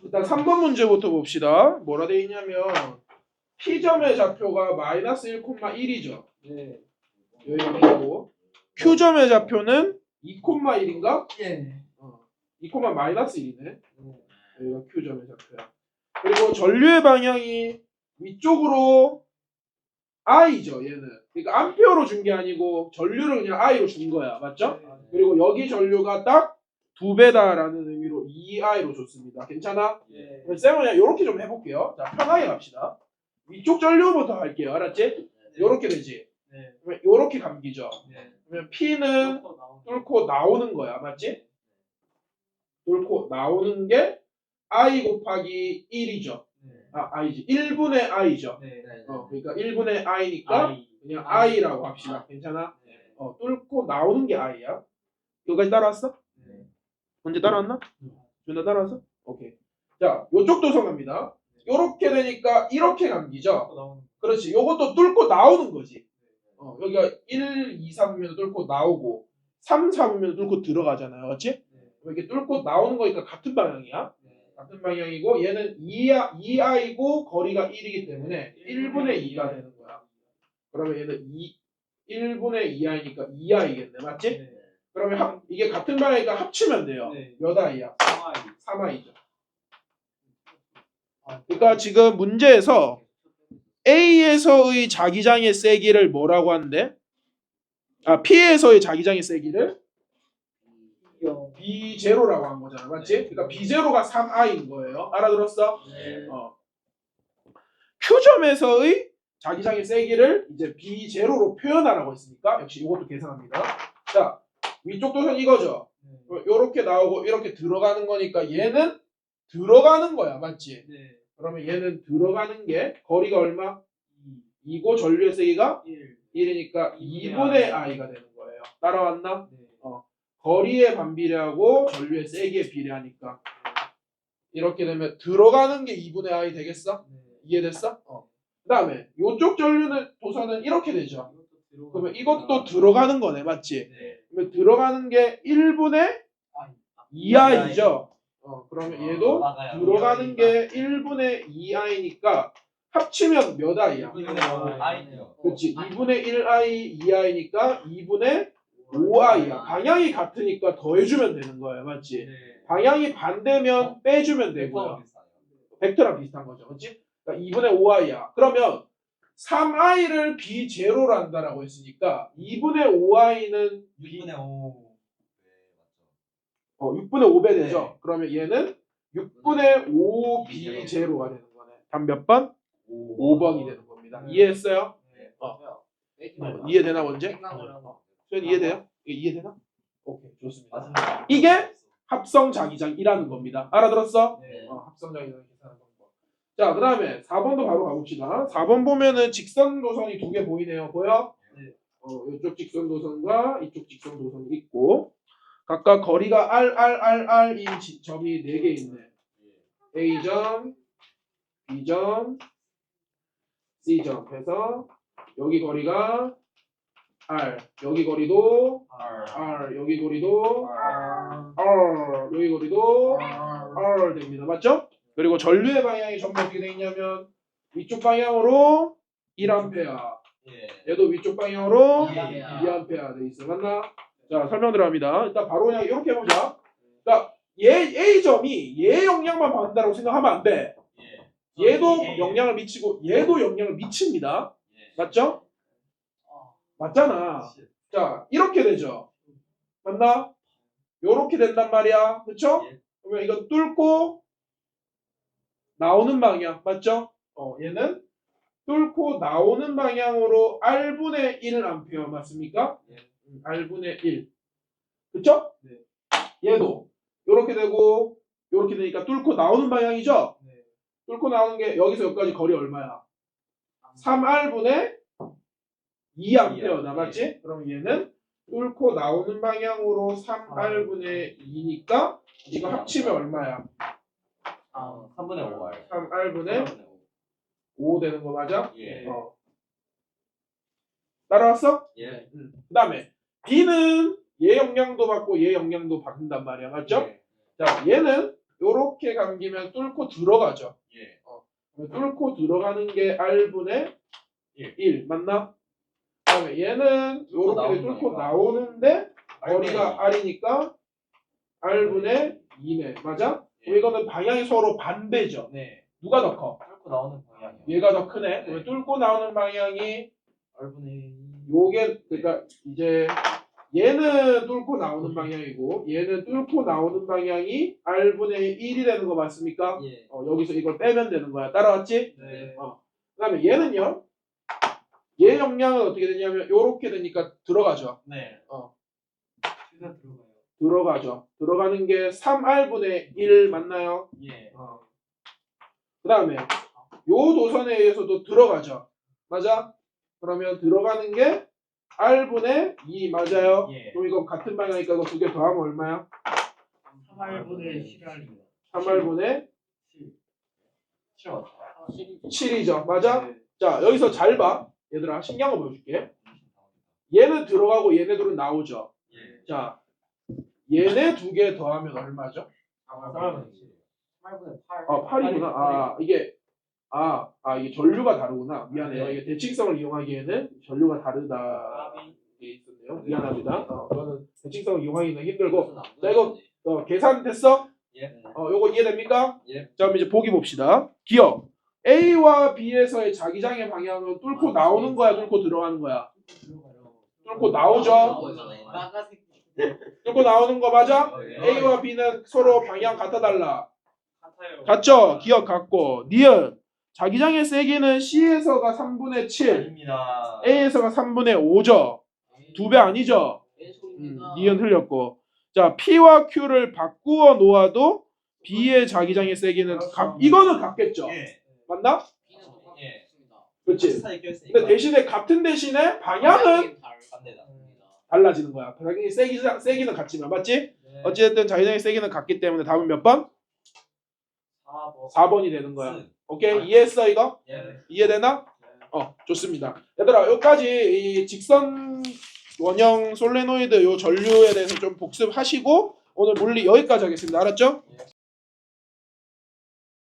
일단 3번 문제부터 봅시다. 뭐라 돼 있냐면 P점의 좌표가 마이너스 1,1이죠. 네. 여기고 Q점의 좌표는 2,1인가? 예. 2, 마이너스 1이네. 여기가 Q점의 좌표야. 그리고 전류의 방향이 위쪽으로 I죠, 얘는. 그러니까 암페어로 준 게 아니고 전류를 그냥 I로 준 거야. 맞죠? 그리고 여기 전류가 딱 2배다라는 의미로 2I로 줬습니다. 괜찮아? 예. 그럼 쌤은 그냥 이렇게 좀 해볼게요. 자, 편하게 갑시다. 위쪽 전류부터 할게요. 알았지? 요렇게 되지? 네. 그러면 요렇게 감기죠. 네. 그러면 P는 뚫고 나오는 거야. 맞지? 뚫고 나오는 게 I 곱하기 1이죠. I지. 1분의 I죠. 네. 그러니까 1분의 I니까 그냥 I라고 합시다. 괜찮아? 뚫고 나오는 게 I야. 여기까지 따라왔어? 언제 따라왔나? 준아 따라왔어? 오케이. 자, 요쪽 도선 갑니다. 요렇게 되니까 이렇게 감기죠. 그렇지. 요것도 뚫고 나오는 거지. 여기가 1, 2, 3이면 뚫고 나오고 3, 4이면 뚫고 들어가잖아요. 그렇지? 이렇게 뚫고 나오는 거니까 같은 방향이야. 같은 방향이고 얘는 2i고 거리가 1이기 때문에 1분의 2가 되는 거야. 그러면 얘는 1분의 2i니까 2i겠네. 맞지? 그러면 이게 같은 방향이니까 합치면 돼요. 몇 i야? 3i죠. 그러니까 지금 문제에서 A에서의 자기장의 세기를 뭐라고 하는데? P에서의 자기장의 세기를 B0라고 한 거잖아. 맞지? 그러니까 B0가 3i인 거예요. 알아들었어? 네. Q점에서의 자기장의 세기를 이제 B0로 표현하라고 했으니까 역시 이것도 계산합니다. 자, 위쪽 도선 이거죠. 요렇게 나오고 이렇게 들어가는 거니까 얘는 들어가는 거야. 맞지? 네. 그러면 얘는 들어가는 게 거리가 얼마? 2고 전류의 세기가 1이니까 2분의 i가 되는 거예요. 따라왔나? 거리의 반비례하고 전류의 세기에 비례하니까 이렇게 되면 들어가는 게 2분의 i 되겠어? 이해됐어? 그 다음에 이쪽 전류는 도선은 이렇게 되죠. 그러면 이것도 들어가는 거네. 맞지? 그러면 들어가는 게 1분의 2i죠. 그러면 얘도 들어가는 게 1분의 2i니까 합치면 몇 i야? 2분의 i요. 그렇지. 2분의 1i, 2i니까 2분의 5i야. 방향이 같으니까 더해주면 되는 거야. 맞지? 방향이 반대면 빼주면 되고요. 벡터랑 비슷한 거죠. 그렇지? 그러니까 2분의 5i야. 그러면 3i를 B0로 한다라고 했으니까 2분의 5i는 6분의 5. 6분의 5배 되죠. 네. 그러면 얘는 6분의 5 B0가 되는 거네. 단 몇 번? 5번이 되는 겁니다. 이해했어요? 이해되나 원제? 수현 이해돼요? 이게 이해되나? 오케이, 좋습니다. 이게 합성 자기장이라는 겁니다. 알아들었어? 합성 자기장 계산하는 방법. 자, 그 다음에 4번도 바로 가봅시다. 4번 보면은 직선 도선이 두 개 보이네요. 보여? 이쪽 직선 도선과 이쪽 직선 도선이 있고 각각 거리가 RRRR인 점이 4개 있네. A점, B점, C점 해서 여기 거리가 R, 여기 거리도 R, 여기 거리도 R, 여기 거리도 R 됩니다. 맞죠? 그리고 전류의 방향이 전부 어떻게 되어 있냐면 위쪽 방향으로 1A, 얘도 위쪽 방향으로 2A 돼 있어. 맞나? 자, 설명 들어갑니다. 일단 바로 그냥 이렇게 해보자. 그러니까 A점이 얘 영향만 받는다고 생각하면 안 돼. 얘도 영향을 미치고 얘도 영향을 미칩니다. 맞죠? 맞잖아. 자, 이렇게 되죠. 맞나? 요렇게 된단 말이야. 그쵸? 그러면 이거 뚫고 나오는 방향. 맞죠? 얘는 뚫고 나오는 방향으로 R분의 1A 맞습니까? R분의 1. 그쵸? 얘도 요렇게 되고 요렇게 되니까 뚫고 나오는 방향이죠? 뚫고 나오는 게 여기서 여기까지 거리 얼마야? 3R분의 2A 남았지? 그럼 얘는 뚫고 나오는 방향으로 3R분의 2니까 이거 합치면 얼마야? 3분의 5R. 3R분의 5 되는 거 맞아? 예. 따라왔어? 예. 그 다음에 B는 얘 영향도 받고 얘 영향도 받는단 말이야. 맞죠? 자, 얘는 요렇게 감기면 뚫고 들어가죠. 예. 뚫고 들어가는 게 R분의 1 맞나? 그다음에 얘는 요렇게 나오는 뚫고 거니까. 나오는데 거리가 R이니까 R분의 2네. 맞아? 그럼 이거는 방향이 서로 반대죠. 네. 누가 더 커? 뚫고 나오는 방향이요. 얘가 더 크네. 그러면 뚫고 나오는 방향이 얼분의 요게 그러니까 이제 얘는 뚫고 나오는 방향이고 얘는 뚫고 나오는 방향이 R분의 1이 되는 거 맞습니까? 예. 여기서 이걸 빼면 되는 거야. 따라왔지? 네. 그다음에 얘는요. 얘 영향은 어떻게 되냐면 요렇게 되니까 들어가죠. 네. 최대한 들어가요. 들어가죠. 들어가는 게 3R분의 1 맞나요? 예. 그다음에 요 도선에 의해서도 들어가죠. 맞아? 그러면 들어가는 게 R분의 2 맞아요? 예. 그럼 이거 같은 방향이니까 이거 두 개 더하면 얼마야? 3R분의 7R입니다. 3R분의 싫어. 7이죠. 맞아? 네. 자, 여기서 잘 봐. 얘들아, 신기한 거 보여줄게. 얘는 들어가고 얘네들은 나오죠. 예. 자, 얘네 두 개 더하면 얼마죠? 3R분의 8. 8이구나. 이게 이게 전류가 다르구나. 미안해요. 이게 대칭성을 이용하기에는 전류가 다르다. 게 있었네요. 미안합니다. 이거는 대칭성을 이용하기는 힘들고. 자, 이거 계산됐어? 예. 요거 이해됩니까? 예. 자, 그럼 이제 보기 봅시다. 기억. A와 B에서의 자기장의 방향은 뚫고 나오는 거야, 뚫고 들어가는 거야? 뚫고 나오죠. 뚫고 나오는 거 맞아? A와 B는 서로 방향 같아 달라. 같죠? 기억 같고. 니은. 자기장의 세기는 C에서가 3분의 7, 아닙니다. A에서가 3분의 5죠. 2배 아니죠? 니은 틀렸고. 자, P와 Q를 바꾸어 놓아도 B의 자기장의 세기는 이거는 같겠죠? 예. 맞나? 예. 그렇지. 사이 껴있으니까. 근데 대신에 같은 대신에 방향은 반대다. 달라지는 거야. 자기장의 세기는 같지만 맞지? 어찌됐든 자기장의 세기는 같기 때문에 답은 몇 번? 4번이 되는 거야. 오케이? 이해했어 이거? 예. 이해되나? 좋습니다. 얘들아, 여기까지 이 직선 원형 솔레노이드 요 전류에 대해서 좀 복습하시고 오늘 물리 여기까지 하겠습니다. 알았죠?